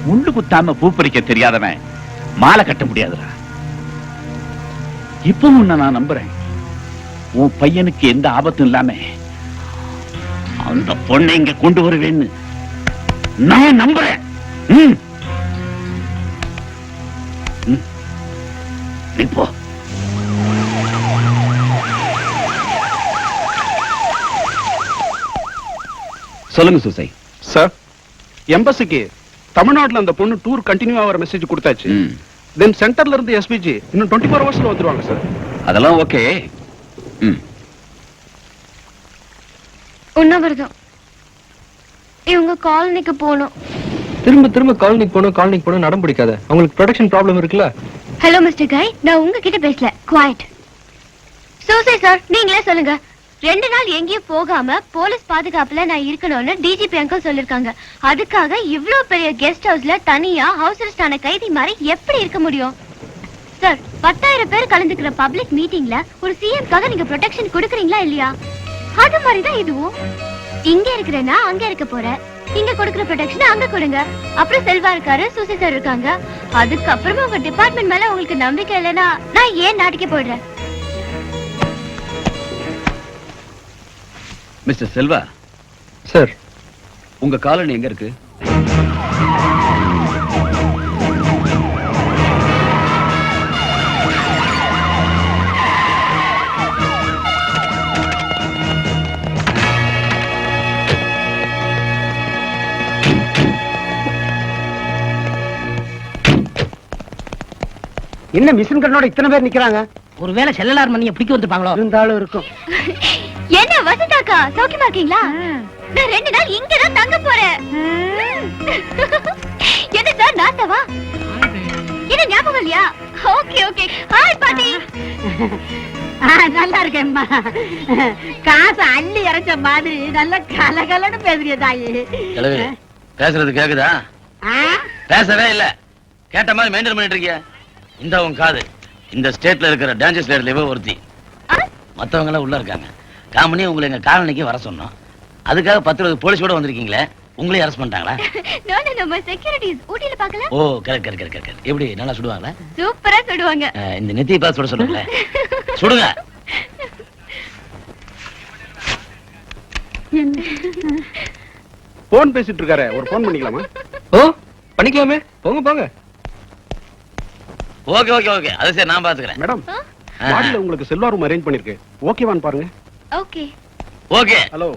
முள்ளு குத்தாம பூ பறிக்க தெரியாதவன் மாலை கட்ட முடியாதுடா. இப்ப உன்னை நான் நம்புறேன். உன் பையனுக்கு எந்த ஆபத்தும் இல்லாம அந்த பொண்ணை இங்க கொண்டு வருவேன்னு நான் நம்புறேன். இப்போ சொல்லுங்க சூசை. சார், எம்பசிக்கு தமிழ்நாட்டுல அந்த பொண்ணு டூர் கண்டினியூ ஆகிற மெசேஜ் கொடுத்தாச்சு. தென் சென்டர்ல இருந்து எஸ்பிஜி இன்னும் 24 ஹவர்ஸ்ல வந்துருவாங்க சார். அதெல்லாம் ஓகே. உண்ணாவிரதம். இவங்க காலனிக்கு போகணும். திரும்ப திரும்ப காலனிக்கு போகணும் நடம் பிடிக்காத. அவங்களுக்கு ப்ரொடக்ஷன் ப்ராப்ளம் இருக்குல்ல. ஹலோ மிஸ்டர் கை, நான் உங்ககிட்ட பேசல. குவாய்ட். சூசை சார், நீங்களே சொல்லுங்க. 2 நாள் எங்கேயும் போகாம போலீஸ் பாதுகாப்புல நான் இருக்கணும்னு டிஜிபி அங்கிள் சொல்லிருக்காங்க. அதுக்காக இவ்ளோ பெரிய கெஸ்ட் ஹவுஸ்ல தனியா ஹவுஸ் அரெஸ்ட் ஆன கைதி மாதிரி எப்படி இருக்க முடியும்? சார், 10,000 பேர் கலந்துக்கிற பப்ளிக் மீட்டிங்ல ஒரு சிஎம்காக நீங்க ப்ரொடெக்ஷன் கொடுக்கறீங்களா இல்லையா? அது மாதிரிதான் இதுவும். இங்க இருக்கிறேன்னா அங்க இருக்க போறேன், இங்க கொடுக்கிற ப்ரொடெக்ஷன் அங்க கொடுங்க. அப்புறம் செல்வா இருக்காரு, சுசி சார் இருக்காங்க. அதுக்கப்புறமா உங்க டிபார்ட்மெண்ட் மேல உங்களுக்கு நம்பிக்கை இல்லைன்னா நான் ஏன் நாட்டுக்கே போயிடுறேன்? மிஸ்டர் செல்வா சார், உங்க காலனி எங்க இருக்கு? என்ன மிஷின் கண்ணோட இத்தனை பேர் நிக்கிறாங்க? ஒருவேளை செல்லலார் மணியை பிடிக்க வந்துருப்பாங்களோ? இருந்தாலும் இருக்கும். என்ன வசந்தாக்கா, சௌக்கியமா இருக்கீங்களா? நான் 2 நாள் இங்கதான் தங்க போறேன். என்ன சார் நாத்தவா? என்ன ஞாபகம் இல்லையா? Okay okay. ஹாய் பாட்டி. நல்லா இருக்கேன்மா. காசு அள்ளி இறைச்ச மாதிரி நல்ல கலகலன்னு பேசுறிய தாயி. பேசுறது கேக்குதா? பேசவே இல்ல. கேட்ட மாதிரி மெயின்டைன் பண்ணிட்டு இருக்கிய. இந்த உன் காது இந்த ஸ்டேட்ல இருக்கிற டேஞ்சர் ஸ்லேட்ல ஒருத்தி. மத்தவங்க எல்லாம் உள்ள இருக்காங்க. காமனி உங்களை எங்க காலனிக்கு வர சொன்னோம். அதுக்காக 10 போலீஸ் கூட வந்திருக்கீங்களே. உங்களையும் அரெஸ்ட் பண்ணிட்டாங்களா? No no no, my securities ஊட்டில பார்க்கல. Oh correct. எப்படி நல்லா சுடுவாங்களா? சூப்பரா சுடுவாங்க. இந்த நெத்தி பாஸ் சுட சொல்லுங்களே. சுடுங்க. போன் பேசிட்டு இருக்காரு, ஒரு போன் பண்ணிக்கலாமா? ஓ பண்ணிக்கலாமே, போங்க. ஓகே அது சரி, நான் பாத்துக்கிறேன். மேடம், மாடியில உங்களுக்கு செல்வார் ரூம் அரேஞ்ச் பண்ணிருக்கு. ஓகேவான்னு பாருங்க. ஓகே. ஹலோ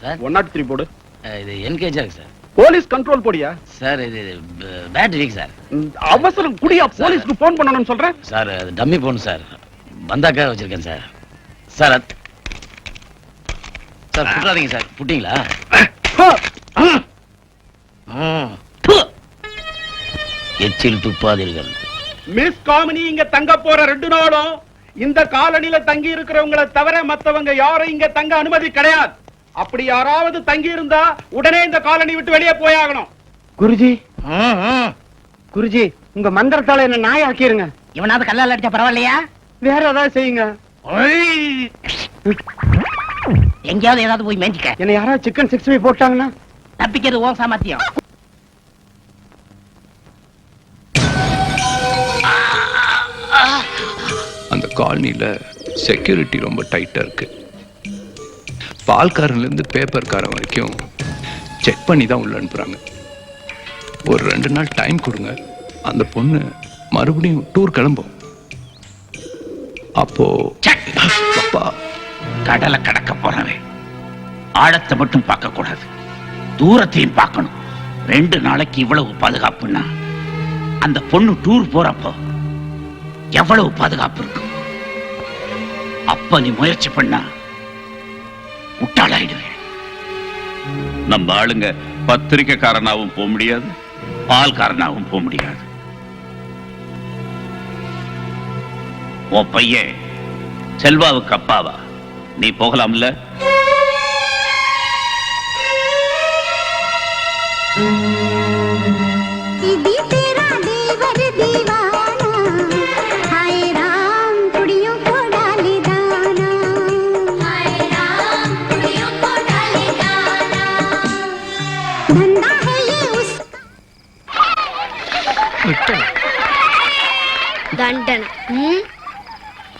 சார், 103 போடு. இது என்கேஜ் ஆகு சார். போலீஸ் கண்ட்ரோல் போடியா சார்? இது பேட்டரி சார். அவசரம் குடியா, போலீஸ்க்கு போன் பண்ணணும்னு சொல்றேன் சார். அது டம்மி போன் சார், பந்தாக்கா வச்சிருக்கேன் சார். சார் சார் புட்டாதீங்க சார். புட்டிங்களா? எச்சில் துப்பாதீர்கள். மிஸ் காமினி இங்க தங்க போற 2 நாளும் இந்த காலனில தங்கி இருக்கிறவங்களை தவிர மத்தவங்க யாரும் இங்க தங்க அனுமதி கிடையாது. அப்படி யாராவது தங்கி இருந்தா உடனே இந்த காலனி விட்டு வெளியே போயாகணும். குருஜி உங்க மந்திரத்தால என்ன நாய் ஆக்கிருங்க. இவனாவது கல்லால் அடிச்சா பரவாயில்லையா? வேற ஏதாவது செய்யுங்க. எங்கேயாவது ஏதாவது போய் மேஞ்சிக்க. என்ன யாராவது சிக்கன் 65 போட்டாங்கன்னா தப்பிக்கிறது ஓ சாமர்த்தியம். அந்த காலனில செக்யூரிட்டி ரொம்ப டைட்டா இருக்கு. பால்காரன்ல இருந்து பேப்பர்காரன் வரைக்கும் செக் பண்ணி தான் உள்ள அனுப்புறாங்க. ஒரு 2 நாள் டைம் கொடுங்க, அந்த பொண்ணு மறுபடியும் டூர் கிளம்பும். அப்போ அப்பா கடலை கடக்க போறவன் ஆழத்தை மட்டும் பார்க்க கூடாது, தூரத்தையும் பார்க்கணும். 2 நாளைக்கு இவ்வளவு பாதுகாப்புன்னா அந்த பொண்ணு டூர் போறப்போ எவ்வளவு பாதுகாப்பு இருக்கும்? அப்ப நீ முயற்சி பண்ணா முட்டாளாயிடுவேன். நம்ம ஆளுங்க பத்திரிக்கைக்காரனாவும் போக முடியாது, பால்காரனாவும் போக முடியாது. உன் பையன் செல்வாவுக்கு அப்பாவா? நீ போகலாம்ல? தண்டனை.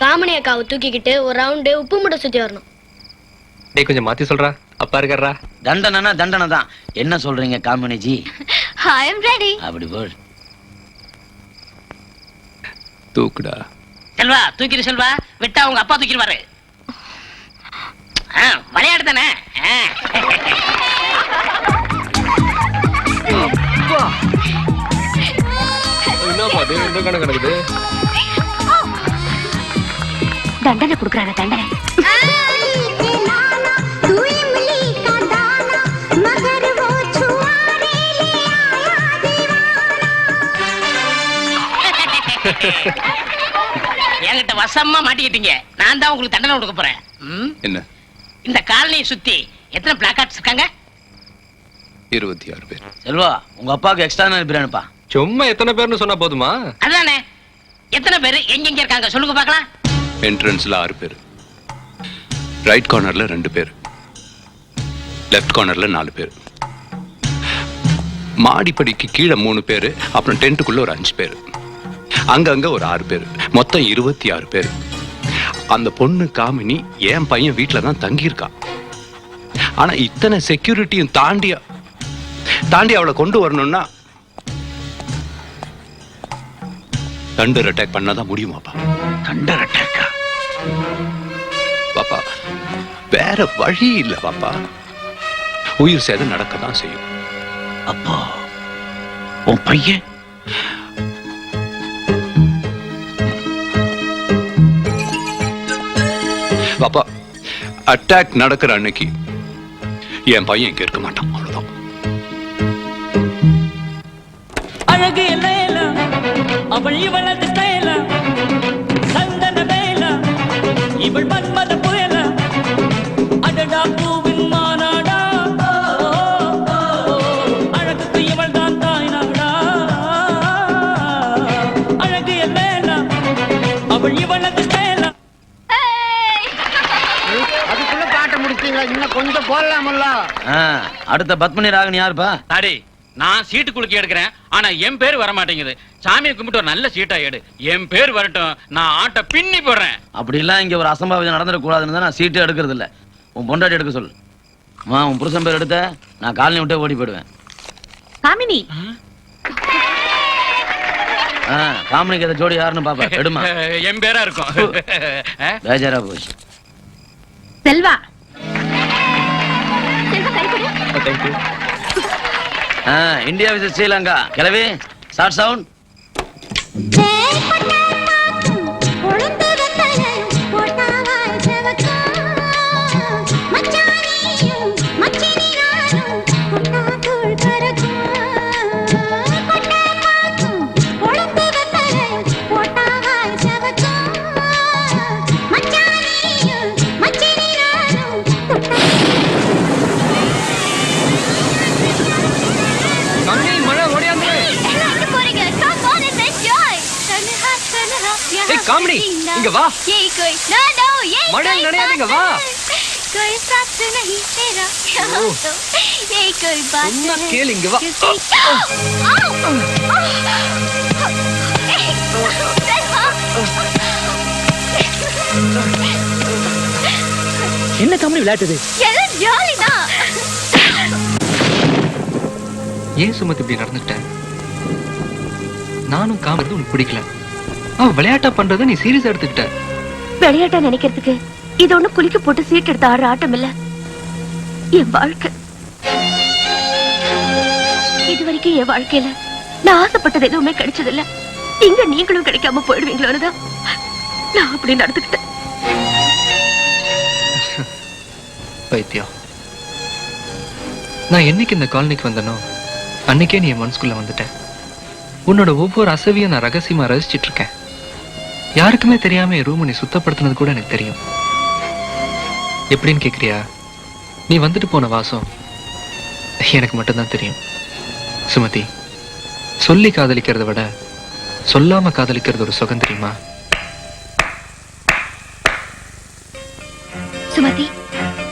காமனி அக்காவை தூக்கிக்கிட்டு ஒரு ரவுண்டு உப்பு மூட்டை சுத்தி வரணும். டேய் கொஞ்சம் மாத்தி சொல்றா, அப்பா இருக்காரா? தண்டனை தான். என்ன சொல்றீங்க காமினிஜி? I am ready. அப்படி போடு. தூக்குடா. செல்வா தூக்கிடு செல்வா, விட்டா உங்க அப்பா தூக்கிடுவாரு. விளையாடு தானே. என்னப்பா இது இந்த கணக்கு நடக்குது? தண்டனை கொடுக்குறாங்க, தண்டனை. என்கிட்ட வசமா மாட்டிக்கிட்டீங்க. நான் தான் உங்களுக்கு தண்டனை கொடுக்க போறேன். என்ன? இந்த காலனியை சுத்தி எத்தனை பிளாக்கார்ட்ஸ் இருக்காங்க? 26 பேர். செல்வா, உங்க அப்பாவுக்கு எக்ஸ்ட்ரா அனுப்பிடுறேன்ப்பா. சும்மா எத்தனை பேர்னு சொன்னா போதுமா? அதானே. எத்தனை பேர் எங்க இருக்காங்க சொல்லுங்க பார்க்கலாம். என்ட்ரன்ஸ்ல 6 பேர், ரைட் கார்னர்ல 2 பேர், லெஃப்ட் கார்னர்ல 4 பேர், மாடிப்படிக்கு கீழே 3 பேர், அப்புறம் டென்ட்டுக்குள்ள ஒரு 5 பேர், அங்கங்க ஒரு 6 பேர், மொத்தம் 26 பேர். அந்த பொண்ணு காமினி என் பையன் வீட்டுல தான் தங்கி இருக்கா. ஆனா இத்தனை செக்யூரிட்டியும் தாண்டி அவளை கொண்டு வரணும்னா தண்டர் அட்டாக் பண்ணாதான் முடியுமாப்பா? தண்டர் அட்டாக்கா? பாப்பா, வேற வழி இல்ல பாப்பா. உயிர் சேதம் நடக்கதான் செய்யும். அப்போ உன் பையன் பாப்பா, அட்டாக் நடக்கிற அன்னைக்கு என் பையன் இங்க இருக்க மாட்டான். அவ்வளவுதான். அழகு எல்லையில அவள் இவளது ஸ்டைல, சந்தன வேல இவள் மன்மத புயல, அடடா பூவின் மாநாடா, அழகுக்கு இவள் தான் தாய் நாடா. அழகு எல்லையில அதுக்குள்ள பாட்ட முடிச்சீங்களா? இன்னும் கொஞ்சம் போடலாமல்ல? அடுத்த பத்மினி ராகன் யாருப்பா? அடி நான் சீட்டு குலுக்கி எடுக்கிறேன், ஆனா என் பேர் வர மாட்டேங்குது. சாமியை கும்பிட்டு ஒரு நல்ல சீட்டா எடு, என் பேர் வரட்டும், நான் ஆட்ட பின்னி போடுறேன். அப்படி எல்லாம் இங்க ஒரு அசம்பாவிதம் நடந்துடக்கூடாதுன்னு தான் நான் சீட்டு எடுக்கிறது இல்ல. உன் பொண்டாட்டி எடுக்க சொல்லு. உன் புருஷன் பேர் எடுத்த நான் காலனி விட்டே ஓடி போயிடுவேன். காமினி காமினிக்கு அந்த ஜோடி யாருன்னு பாப்பா. எடுமா. என் பேரா இருக்கும். பேஜாரா போச்சு. Selva India versus Sri Lanka. கிளவி ஸ்டார்ட் சவுண்ட். காமெடி இங்க வா. மழை நனையாதீங்க வா. கேளு இங்க வா. என்ன காமெடி விளையாட்டுது? ஏன் சுமதி இப்படி நடந்துட்டேன்? நானும் காமெடி உனக்கு பிடிக்கல. அவன் விளையாட்டா பண்றத நீ சீரியஸா எடுத்துக்கிட்ட. விளையாட்டா நினைக்கிறதுக்கு இது ஒண்ணு குளிக்க போட்டு சீட் எடுத்து ஆடுற ஆட்டம் இல்ல. என் வாழ்க்கை இது வரைக்கும் என் வாழ்க்கையில நான் ஆசைப்பட்டது எதுவுமே கிடைச்சதில்ல. இங்க நீங்களும் கிடைக்காம போயிடுவீங்களோன்னு தான் நான் அப்படி நடந்துக்கிட்டேன். பைத்தியம். நான் என்னைக்கு இந்த காலனிக்கு வந்தனோ அன்னைக்கே நீ என் மனசுக்குள்ள வந்துட்ட. உன்னோட ஒவ்வொரு அசைவையும் நான் ரகசியமா ரசிச்சிட்டு இருக்கேன். யாருக்குமே தெரியாம என் ரூம் நீ சுத்தப்படுத்தினது கூட எனக்கு தெரியும். எப்படின்னு கேக்குறியா? நீ வந்துட்டு போன வாசம் எனக்கு மட்டும்தான் தெரியும். சுமதி, சொல்லி காதலிக்கிறத விட சொல்லாம காதலிக்கிறது ஒரு சுகம் தெரியுமா? சுமதி,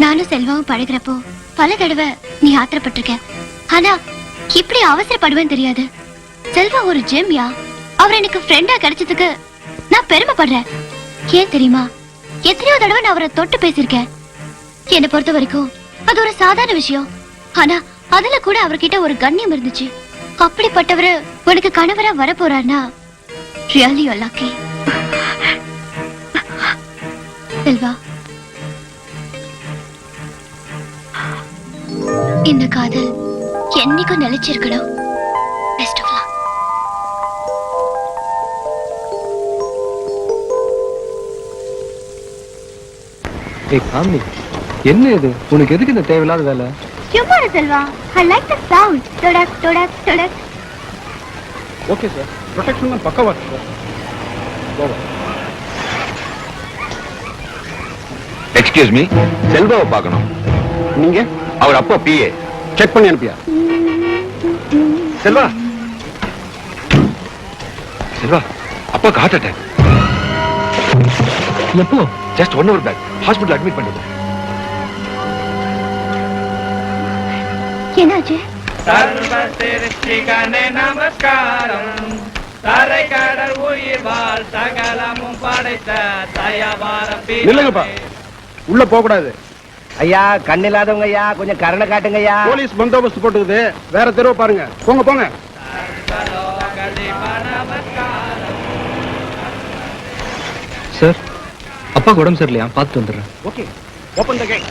நானும் செல்வாவும் பழகிறப்போ பல தடவை நீ ஆத்திரப்பட்டிருக்க. ஆனா இப்படி அவசரப்படுவேன்னு தெரியாது. செல்வா ஒரு ஜெம்யா. அவர் எனக்கு ஃப்ரெண்டா கிடைச்சதுக்கு நான் பெருமைப்படுறேன். ஏன் தெரியுமா? எத்தனையோ தடவை நான் அவரை தொட்டு பேசியிருக்கேன். என்னை பொறுத்த வரைக்கும் அது ஒரு சாதாரண விஷயம். ஆனா அதுல கூட அவர்கிட்ட ஒரு கண்ணியம் இருந்துச்சு. அப்படிப்பட்டவரு உனக்கு கணவரா வர போறாருன்னா really you are lucky. Selva, இந்த காதல் என்னைக்கும் நிலைச்சிருக்கணும். Best of luck. ஏய் காமினி, என்ன இது? உனக்கு எதுக்கு இந்த தேவையில்லாத வேலை? சும்மா இரு Selva. I like the sound. டொடக் டொடக் டொடக். ஓகே சார், ப்ரொடெக்ஷன் பக்கவா இருக்கு சார். எக்ஸ்கியூஸ் மீ, செல்வாவை பார்க்கணும். நீங்க அவர் அப்பா பிஏ. செக் பண்ணி அனுப்பியா? செல்வா, செல்வா, அப்பா ஹார்ட் அட்டாக். எப்போ? Just 1 hour back. Hospital admit பண்ணிடு. என்னாச்சு? சர்வ சிருஷ்டிகனே நமஸ்காரம். தரை கடல் உயிர் வாழ் சகலமும் படைத்த தயவாரம். நில்லுங்கப்பா, உள்ள போக கூடாது. ஐயா, கண் இல்லாதவங்க ஐயா, கொஞ்சம் கருணை காட்டுங்க ஐயா. போலீஸ் பந்தோபஸ்து போட்டுக்குது, வேற தெருவை பாருங்க. போங்க போங்க. சார், அப்பாக்கு உடம்பு சரியில்லையா? பார்த்துட்டு வந்துடுறேன். Okay, open the gate.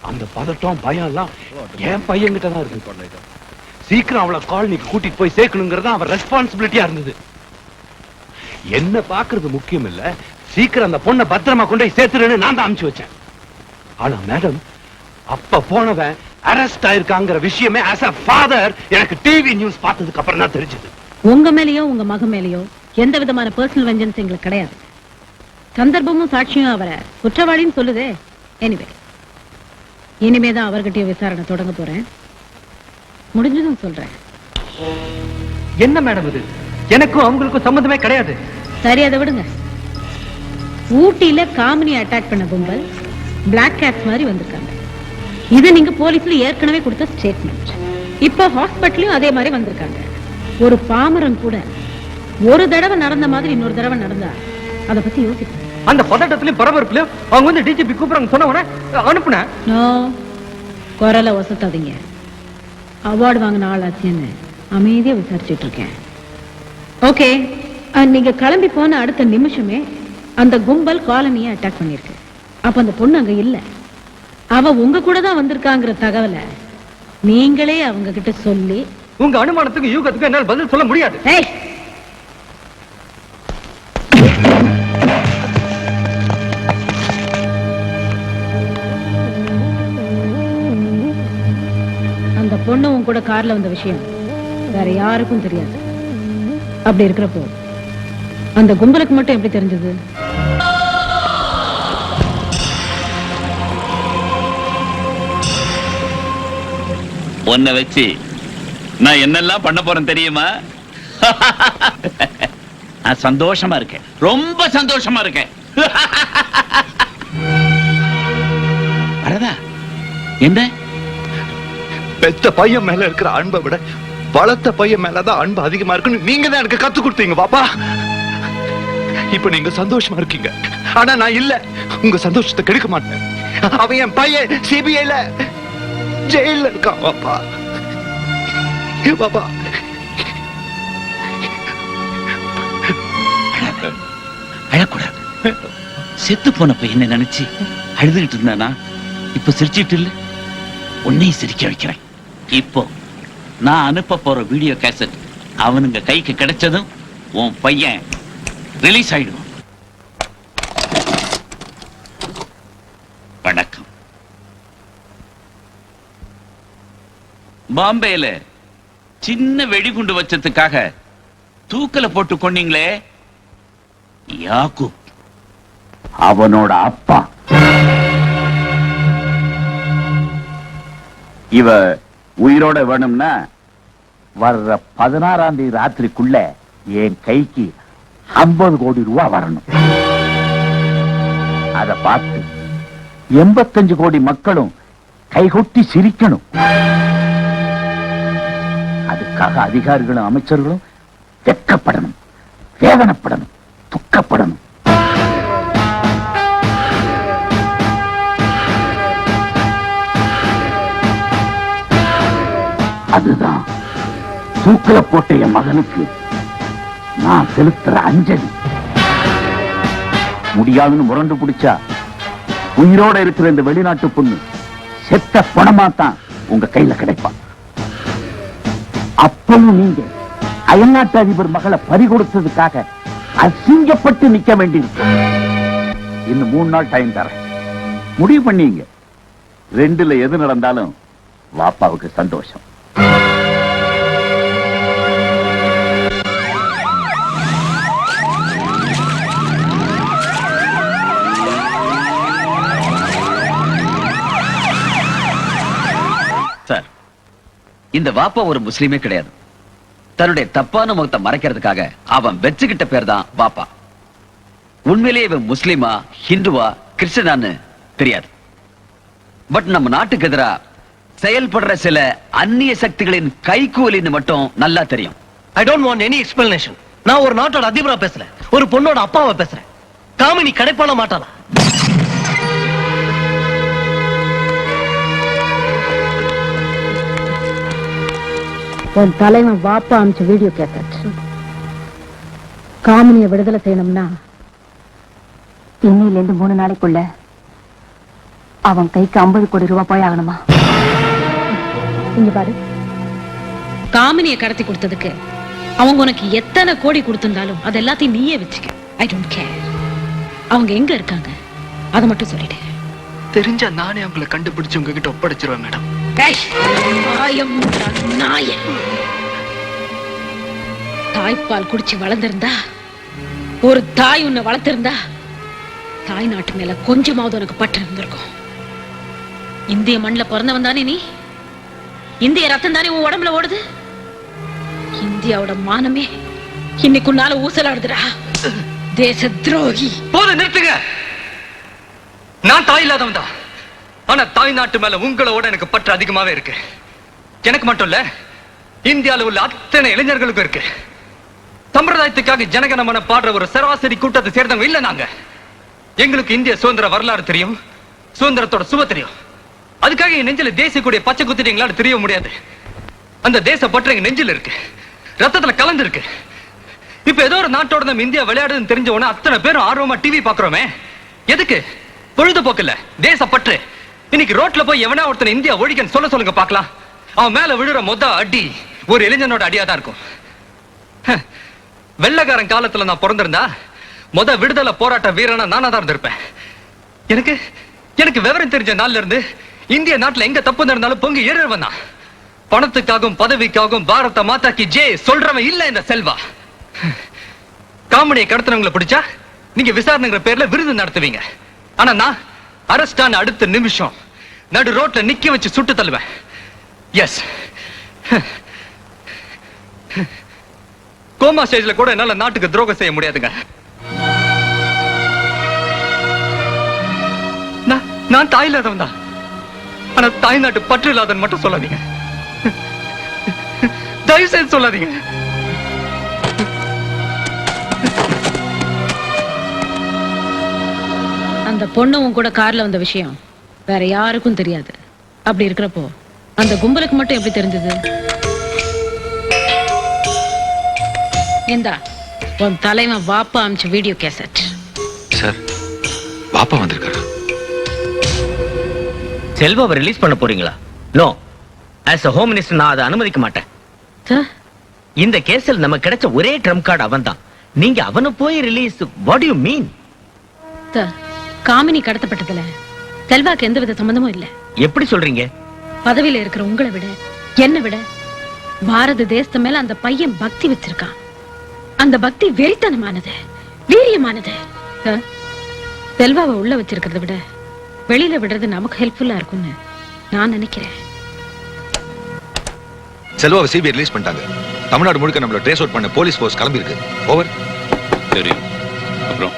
அந்த பதட்டம் பயம் எல்லாம் என் பையன்கிட்ட தான் இருக்கு. சீக்கிரம் அவளை காலனிக்கு கூட்டிட்டு போய் சேர்க்கணுங்கிறது அவன் ரெஸ்பான்சிபிலிட்டியா இருந்தது. என்ன பாக்குறது முக்கியம் இல்ல, சீக்கிரம் அந்த பொண்ணை பத்திரமா கொண்டு போய் சேர்த்துருன்னு நான் தான் அனுப்பிச்சு வச்சேன். ஆனா மேடம், அப்ப போனவன் அரெஸ்ட் ஆயிருக்காங்கிற விஷயமே as a father எனக்கு டிவி நியூஸ் பார்த்ததுக்கு அப்புறம் தான் தெரிஞ்சது. உங்க மேலயோ உங்க மக மேலயோ எந்த விதமான பர்சனல் வெஞ்சன்ஸ் எங்களுக்கு கிடையாது. சந்தர்ப்பமும் சாட்சியும் அவரை குற்றவாளின்னு சொல்லுதே. எனிவே, இனிமேதான் அவர்கிட்டயே விசாரணை தொடங்க போறேன். முடிஞ்சதும் சொல்றேன். என்ன மேடம் இது? எனக்கும் அவங்களுக்கும் சம்பந்தமே கிடையாது. சரி, அதை விடுங்க. ஊட்டியில காமினி அட்டாக் பண்ண கும்பல் பிளாக் கேட்ஸ் மாதிரி வந்திருக்காங்க. இது நீங்க போலீஸ்ல ஏற்கனவே கொடுத்த ஸ்டேட்மெண்ட். இப்போ ஹாஸ்பிட்டலையும் அதே மாதிரி வந்திருக்காங்க. ஒரு பாமரன் கூட ஒரு தடவை நடந்த மாதிரி இன்னொரு தடவை நடந்தா அதை பத்தி யோசிப்பேன். அந்த பதட்டத்திலயும் பரபரப்புலயும் அவங்க வந்து டிஜிபி கூப்பிடுறாங்க சொன்ன உடனே அனுப்புனேன். நோ, குரலை வசத்தாதீங்க. அவார்டு வாங்கின ஆளாச்சுன்னு அமைதியா விசாரிச்சுட்டு இருக்கேன். ஓகே, நீங்க கிளம்பி போன அடுத்த நிமிஷமே அந்த கும்பல் காலனியை அட்டாக் பண்ணிருக்கு. அப்ப அந்த பொண்ணு அங்க இல்ல. அவ உங்க கூட தான் வந்திருக்காங்கிற தகவலை நீங்களே அவங்க கிட்ட சொல்லி உங்க அனுமானத்துக்கு யூகத்துக்கு என்னால் பதில் சொல்ல முடியாது. அந்த பொண்ணு உங்க கூட கார்ல வந்த விஷயம் வேற யாருக்கும் தெரியாது. அப்படி இருக்கிறப்போ அந்த கும்பலுக்கு மட்டும் எப்படி தெரிஞ்சது? உன்னை வச்சு நான் என்னெல்லாம் பண்ண போறேன் தெரியுமா? நான் சந்தோஷமா இருக்கேன், ரொம்ப சந்தோஷமா இருக்கேன். வரதா என்ன? பெத்த பையன் மேல இருக்கிற அன்பை விட வளர்த்த பையன் மேலதான் அன்பு அதிகமா இருக்குன்னு நீங்க தான் எனக்கு கத்து கொடுத்தீங்க பாப்பா. இப்ப நீங்க சந்தோஷமா இருக்கீங்க, ஆனா நான் இல்ல. உங்க சந்தோஷத்தை கெடுக்க மாட்டேன். அவன் என் பையன் சிபிஐல ஜெயில இருக்கான் பாப்பா. பாப்பா, அழக்கூடாது. செத்து போன பையனை நினைச்சு அழுதுகிட்டு இருந்தானா இப்ப சிரிச்சிட்டு இல்ல, உன்னையும் சிரிக்க வைக்கிறேன். இப்போ நான் அனுப்ப போற வீடியோ கேசட் அவனுங்க கைக்கு கிடைச்சதும் உன் பையன் ரிலீஸ் ஆயிடுவான். வணக்கம். பாம்பேல சின்ன வெடிகுண்டு வச்சதுக்காக தூக்கல போட்டு கொன்னீங்களே, யாக்கூப் அவனோட அப்பா. இவ உயிரோட வேணும்னா வர்ற 16ஆம் தேதி ராத்திரிக்குள்ள என் கைக்கு 50 கோடி ரூபாய் வரணும். அத பார்த்து 85 கோடி மக்களும் கைகொட்டி சிரிக்கணும். அதுக்காக அதிகாரிகளும் அமைச்சர்களும் வெட்கப்படணும், வேதனைப்படணும், துக்கப்படணும். அதுதான் தூக்கல போட்ட என் மகனுக்கு நான் செலுத்துற அஞ்சலி. முடியாதுன்னு முரண்டு பிடிச்சா உயிரோட இருக்கிற இந்த வெளிநாட்டு பொண்ணு செத்த பணமாத்தான் உங்க கையில கிடைப்பான். அப்பவும் நீங்க அயல்நாட்டு அதிபர் மகளை பறி கொடுத்ததுக்காக அசிங்கப்பட்டு நிக்க வேண்டியிருக்கு. இன்னும் 3 நாள் டைம் தரேன், முடிவு பண்ணீங்க. 2ல எது நடந்தாலும் வாப்பாவுக்கு சந்தோஷம். சார், இந்த வாப்பா ஒரு முஸ்லீமே கிடையாது. தன்னுடைய தப்பான முகத்தை மறைக்கிறதுக்காக அவன் வெச்சுக்கிட்ட பேர் தான் வாப்பா. உண்மையிலேயே இவன் முஸ்லீமா, ஹிந்துவா, கிறிஸ்டியனான்னு தெரியாது. பட் நம்ம நாட்டுக்கு எதிராக செயல்படுற சில அந்நிய சக்திகளின் கைகூலின்னு மட்டும் நல்லா தெரியும். I don't want any explanation. நான் ஒரு நாட்டோட அதிபரா பேசுறேன், ஒரு பொண்ணோட அப்பாவை பேசுறேன். காமினி கடைப்பான மாட்டாளா? உன் தலைவன் வாப்பா அமிச்ச வீடியோ கேசட் காமினியை விடுதலை செய்யணும்னா இன்னையில இருந்து 3 நாளைக்குள்ள அவன் கைக்கு 50 கோடி ரூபாய் போய் ஆகணுமா? இங்க பாரு, காமினியை கடத்தி கொடுத்ததுக்கு அவங்க உனக்கு எத்தனை கோடி கொடுத்திருந்தாலும் அது எல்லாத்தையும் நீயே வச்சுக்க. I don't care. அவங்க எங்க இருக்காங்க அதை மட்டும் சொல்லிடு. தெரிஞ்சா நானே அவங்களை கண்டுபிடிச்சு உங்ககிட்ட ஒப்படைச்சிருவேன் மேடம். தாய்ப்பால் குடிச்சு வளர்ந்திருந்தா, ஒரு தாய் உன்னை வளர்த்திருந்தா, தாய் நாட்டு மேல கொஞ்சமாவது உனக்கு பற்று இருந்திருக்கும். இந்திய மண்ணில் பிறந்தவன் தானே நீ? இந்திய ரத்தம் தானே உன் உடம்புல ஓடுது? இந்தியாவோட மானமே இன்னைக்கு உன்னால ஊசலாடுதுடா, தேச துரோகி. போதும், நிறுத்துங்க. நான் தாய் இல்லாதவன் தான். ஆனா தாய் நாட்டு மேல உங்களோட எனக்கு பற்று அதிகமாவே இருக்கு. எனக்கு மட்டும் இல்ல, இந்தியாவில் உள்ள அத்தனை இளைஞர்களுக்கும் இருக்கு. சம்பிரதாயத்துக்காக ஜனகணமன பாடுற ஒரு சராசரி கூட்டத்தை சேர்ந்தவங்க இல்ல நாங்க. எங்களுக்கு இந்திய சுதந்திர வரலாறு தெரியும், சுதந்திரத்தோட சுவ தெரியும். அதுக்காக என் நெஞ்சில தேசிய கூடிய பச்சை குத்திட்டு எங்களால தெரிய முடியாது. அந்த தேச பற்று எங்க நெஞ்சில் இருக்கு, ரத்தத்துல கலந்து இருக்கு. இப்ப ஏதோ ஒரு நாட்டோட நம்ம இந்தியா விளையாடுதுன்னு தெரிஞ்ச உடனே அத்தனை பேரும் ஆர்வமா டிவி பாக்குறோமே, எதுக்கு? பொழுதுபோக்கு இல்ல, தேச பற்று. இன்னைக்கு ரோட்ல போய் எவனா ஒருத்தன் இந்தியா ஒழிக்கன்னு சொல்லுங்க பாக்கலாம். அவன் மேல விழுற மொத அடி ஒரு இளைஞனோட அடியா தான் இருக்கும். வெள்ளக்காரன் காலத்துல நான் பிறந்திருந்தா மொத விடுதலை போராட்ட வீரனா நானா தான் இருந்திருப்பேன். எனக்கு எனக்கு விவரம் தெரிஞ்ச நாள்ல இருந்து இந்திய நாட்டுல எங்க தப்பு நடந்தாலும் பொங்கி ஏறுவன் தான். பணத்துக்காகவும் பதவிக்காகவும் பாரத மாதா கி ஜெய் சொல்றவன் இல்ல இந்த செல்வா. காமெடியை கடத்தினவங்களை பிடிச்சா நீங்க விசாரணைங்கிற பேர்ல விருது நடத்துவீங்க. ஆனா நான் அரஸ்டான அடுத்த நிமிஷம் நடு ரோட்ல நிக்க வச்சு சுட்டு தள்ளுவேன். எஸ், கோமா ஸ்டேஜ்ல கூட என்னால நாட்டுக்கு துரோகம் செய்ய முடியாதுங்க. நான் தாய் இல்லாதவன் தான். ஆனா தாய் நாட்டு பற்று இல்லாதவன் மட்டும் சொல்லாதீங்க, தயவு செய்து சொல்லாதீங்க. அந்த பொண்ணும் கூட கார்ல வந்த விஷயம் வேற யாருக்கும் தெரியாது. அப்படி இருக்கிறப்போ அந்த கும்பலுக்கு மட்டும் எப்படி தெரிஞ்சது? இந்தா உன் தலைவன் வாப்பா அமிச்ச வீடியோ கேசட். சார், வாப்பா வந்திருக்காரு. செல்வாவை ரிலீஸ் பண்ண போறீங்களா? No, as a home minister நான் அதை அனுமதிக்க மாட்டேன். இந்த கேஸில் நமக்கு கிடைச்ச ஒரே ட்ரம் கார்டு அவன் தான். நீங்க அவனை போய் release, what you mean? Kamini கடத்தப்பட்டதுல செல்வாக்கு எந்த வித சம்பந்தமும் இல்ல. எப்படி சொல்றீங்க? பதவியில இருக்கிற உங்களை விட என்ன விட பாரத தேசத்து மேல அந்த பையன் பக்தி வச்சிருக்கான். அந்த பக்தி வெறித்தனமானது, வீரியமானது. செல்வாவை உள்ள வச்சிருக்கிறத விட வெளியில விடுறது நமக்கு ஹெல்ப்ஃபுல்லா இருக்கும்னு நான் நினைக்கிறேன். செல்வாவை சிபிஐ ரிலீஸ் பண்ணிட்டாங்க. தமிழ்நாடு முழுக்க நம்மள ட்ரேஸ் அவுட் பண்ண போலீஸ் ஃபோர்ஸ் கிளம்பி இருக்கு. ஓவர். தெரியும். அப்புறம்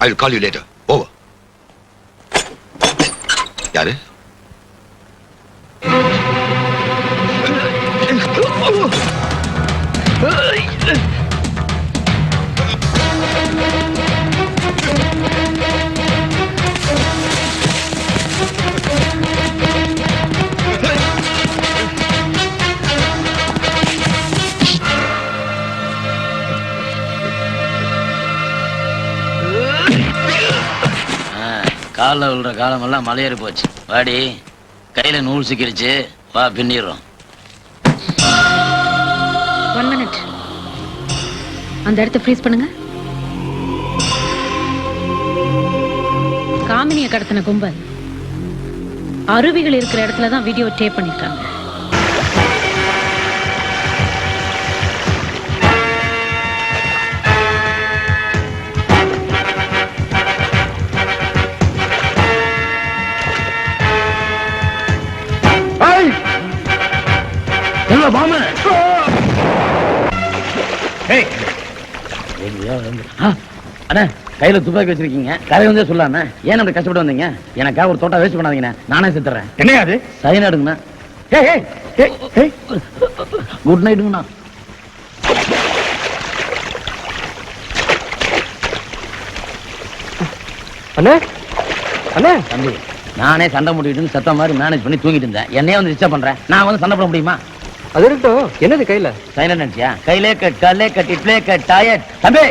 I will call you later. Over. யாரு? காலில் விழுற காலமெல்லாம் மலையேறி போச்சு. வாடி, கையில நூல் சிக்கிடுச்சு, வா பின்னிடுறோம். 1 minute. அந்த இடத்தை ஃப்ரீஸ் பண்ணுங்க. காமினியை கடத்தின கும்பல் அருவிகள் இருக்கிற இடத்துல தான் வீடியோ டேப் பண்ணிருக்காங்க. கையில துப்பாக்கி வச்சிருக்கீங்க, கரை வந்தே சொல்லாம ஏன் அப்படி கஷ்டப்பட்டு வந்தீங்க? எனக்காக ஒரு தோட்டம் வேஸ்ட் பண்ணாதீங்க, நானே செத்துறேன். என்ன அது? சைனாடுங்கண்ணா. குட் நைட்டுங்கண்ணா. அண்ணே அண்ணே, தம்பி, நானே சண்டை முடிக்கிட்டு சத்த மாதிரி மேனேஜ் பண்ணி தூங்கிட்டு இருந்தேன். என்னையே வந்து டிஸ்டர்ப் பண்றேன். நான் வந்து சண்டை போட முடியுமா? அது இருக்கட்டும். என்னது கையில? சைனா நினைச்சியா? கையிலே கட், கல்லே கட், இட்லே கட், டயட். தம்பி,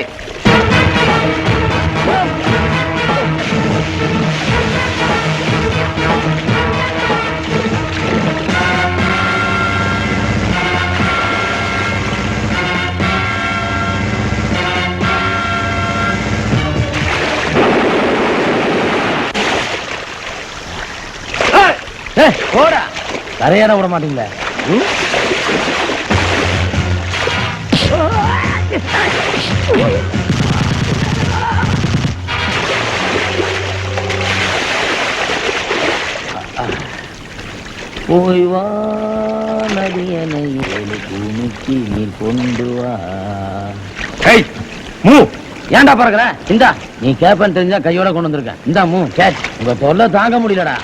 போடா கரையேற விட மாட்டீங்களே. போய் வா நதியனை பூமிக்கு நீர் கொண்டு வா. ஏன்டா பறக்குற? இந்தா நீ கேப்பன்னு தெரிஞ்சா கையோட கொண்டு வந்திருக்கேன். இந்தா மூ கேட்ச். உங்க தொல்லை தாங்க முடியலடா.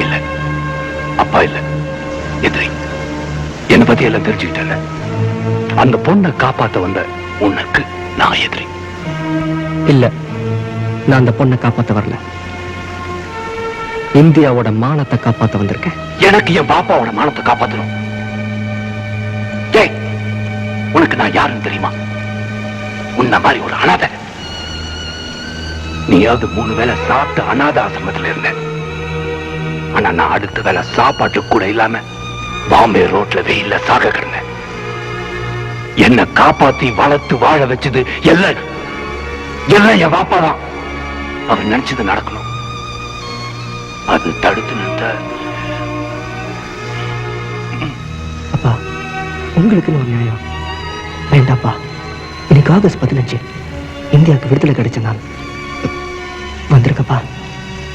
இல்ல அப்பா இல்ல எதிரி. என்னை பத்தி எல்லாம் தெரிஞ்சுக்கிட்டல. அந்த பொண்ணை காப்பாத்த வந்த உனக்கு நான் எதிரி இல்ல. நான் அந்த பொண்ணை காப்பாத்த வரல. இந்தியாவோட மானத்தை காப்பாத்த வந்திருக்கேன். எனக்கு என் பாப்பாவோட மானத்தை காப்பாத்தணும். உனக்கு நான் யாருன்னு தெரியுமா? உன்ன மாதிரி ஒரு அனாதை. நீயாவது 3 வேளை சாப்பிட்டு அனாத ஆசிரமத்தில் இருந்த. ஆனா நான் அடுத்த வேளை சாப்பாட்டு கூட இல்லாம பாம்பே ரோட்ல வெயில்ல சாக கிடந்தேன். என்ன காப்பாத்தி வளர்த்து வாழ வச்சது எல்லாம் என் பாப்பா தான். அவன் நினைச்சது நடக்கணும். அது தடுத்து நிறுத்த அப்பா உங்களுக்கு ஒரு நியாயம் வேண்டாப்பா. இன்னைக்கு ஆகஸ்ட் 15 இந்தியாவுக்கு விடுதலை கிடைச்ச நாள். வந்திருக்கப்பா.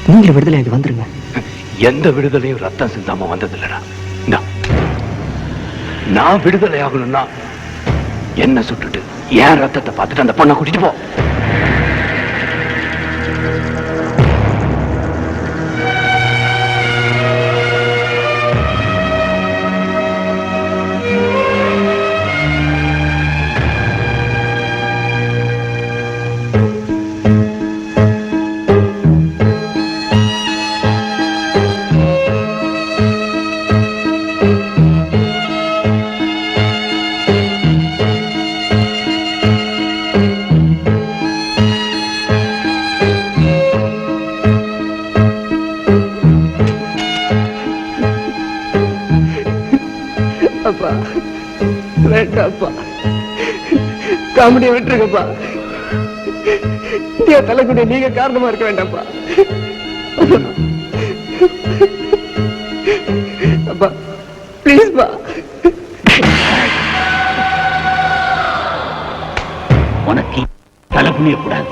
நீங்களும் விடுதலையாகி வந்துருங்க. எந்த விடுதலையும் ரத்தம் சிந்தாம வந்ததில்லடா. நான் விடுதலை ஆகணும்னா என்ன சுட்டுட்டு ஏன் ரத்தத்தை பார்த்துட்டு அந்த பொண்ணை கூட்டிட்டு போ. அப்பா வேண்டாப்பா. காமெடியை விட்டுருங்கப்பா. இந்தியா தலைக்குடிய நீங்க காரணமா இருக்க வேண்டாம்ப்பா. அப்பா பிளீஸ்பா. உனக்கு தலை குனிய கூடாது.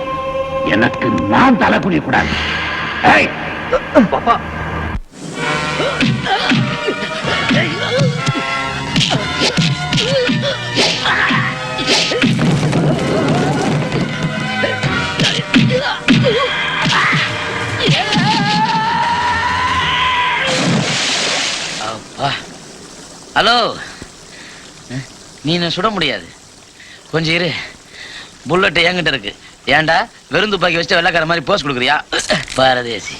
எனக்கு நான் தலை குனிய கூடாது. பாப்பா ஹலோ, நீ என்ன சுட முடியாது. கொஞ்சம் இரு. புல்லட் என்கிட்ட இருக்கு. ஏன்டா வெறும் துப்பாக்கி வச்சு வெள்ளக்கார மாதிரி போஸ் கொடுக்குறியா பாரதேசி?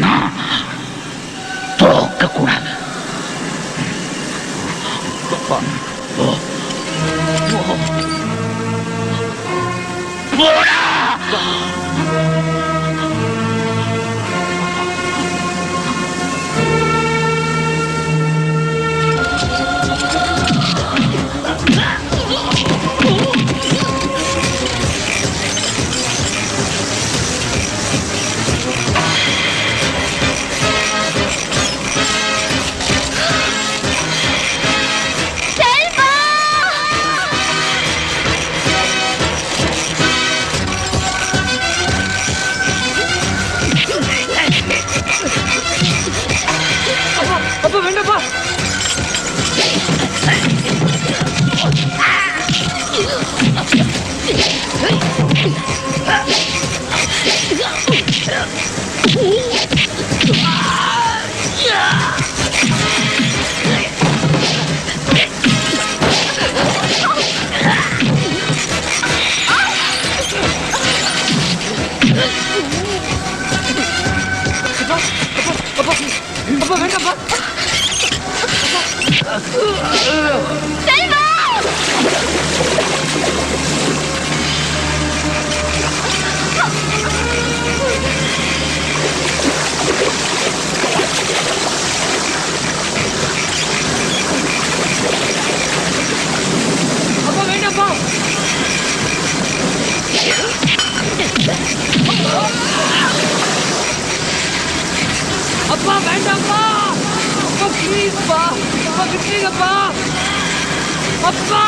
நான் தோக்க கூடாது. போடா. அப்பா வேண்டாப்பா. அப்பா வேண்டாப்பா. அப்பா வேண்டாப்பா. அப்பா வேண்டாப்பா. அப்பா ப்ளீஸ் பா. அப்பா விட்டுருங்கப்பா. அப்பா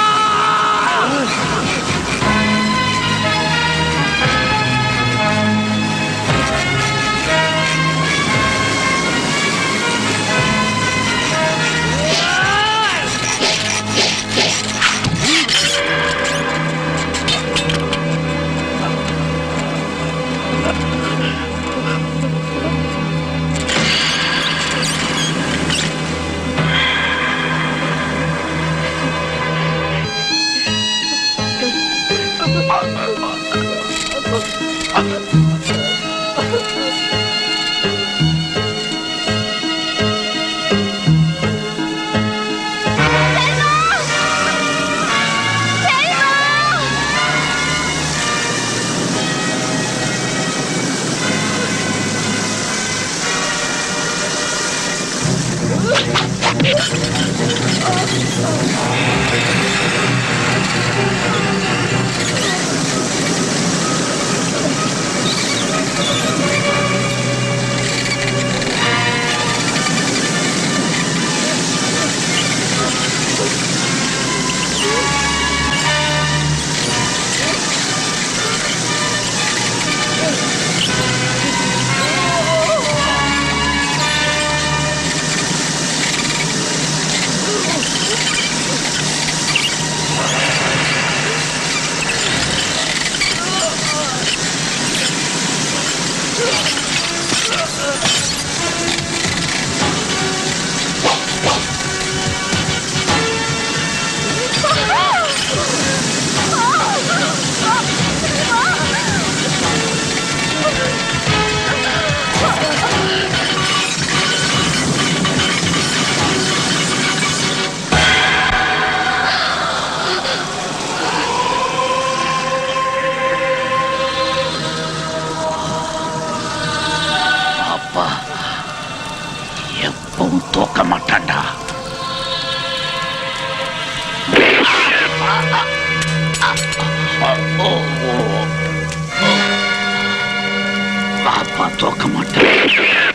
தோக்க மாட்டான்டா. பாப்பா தோக்க மாட்டான்.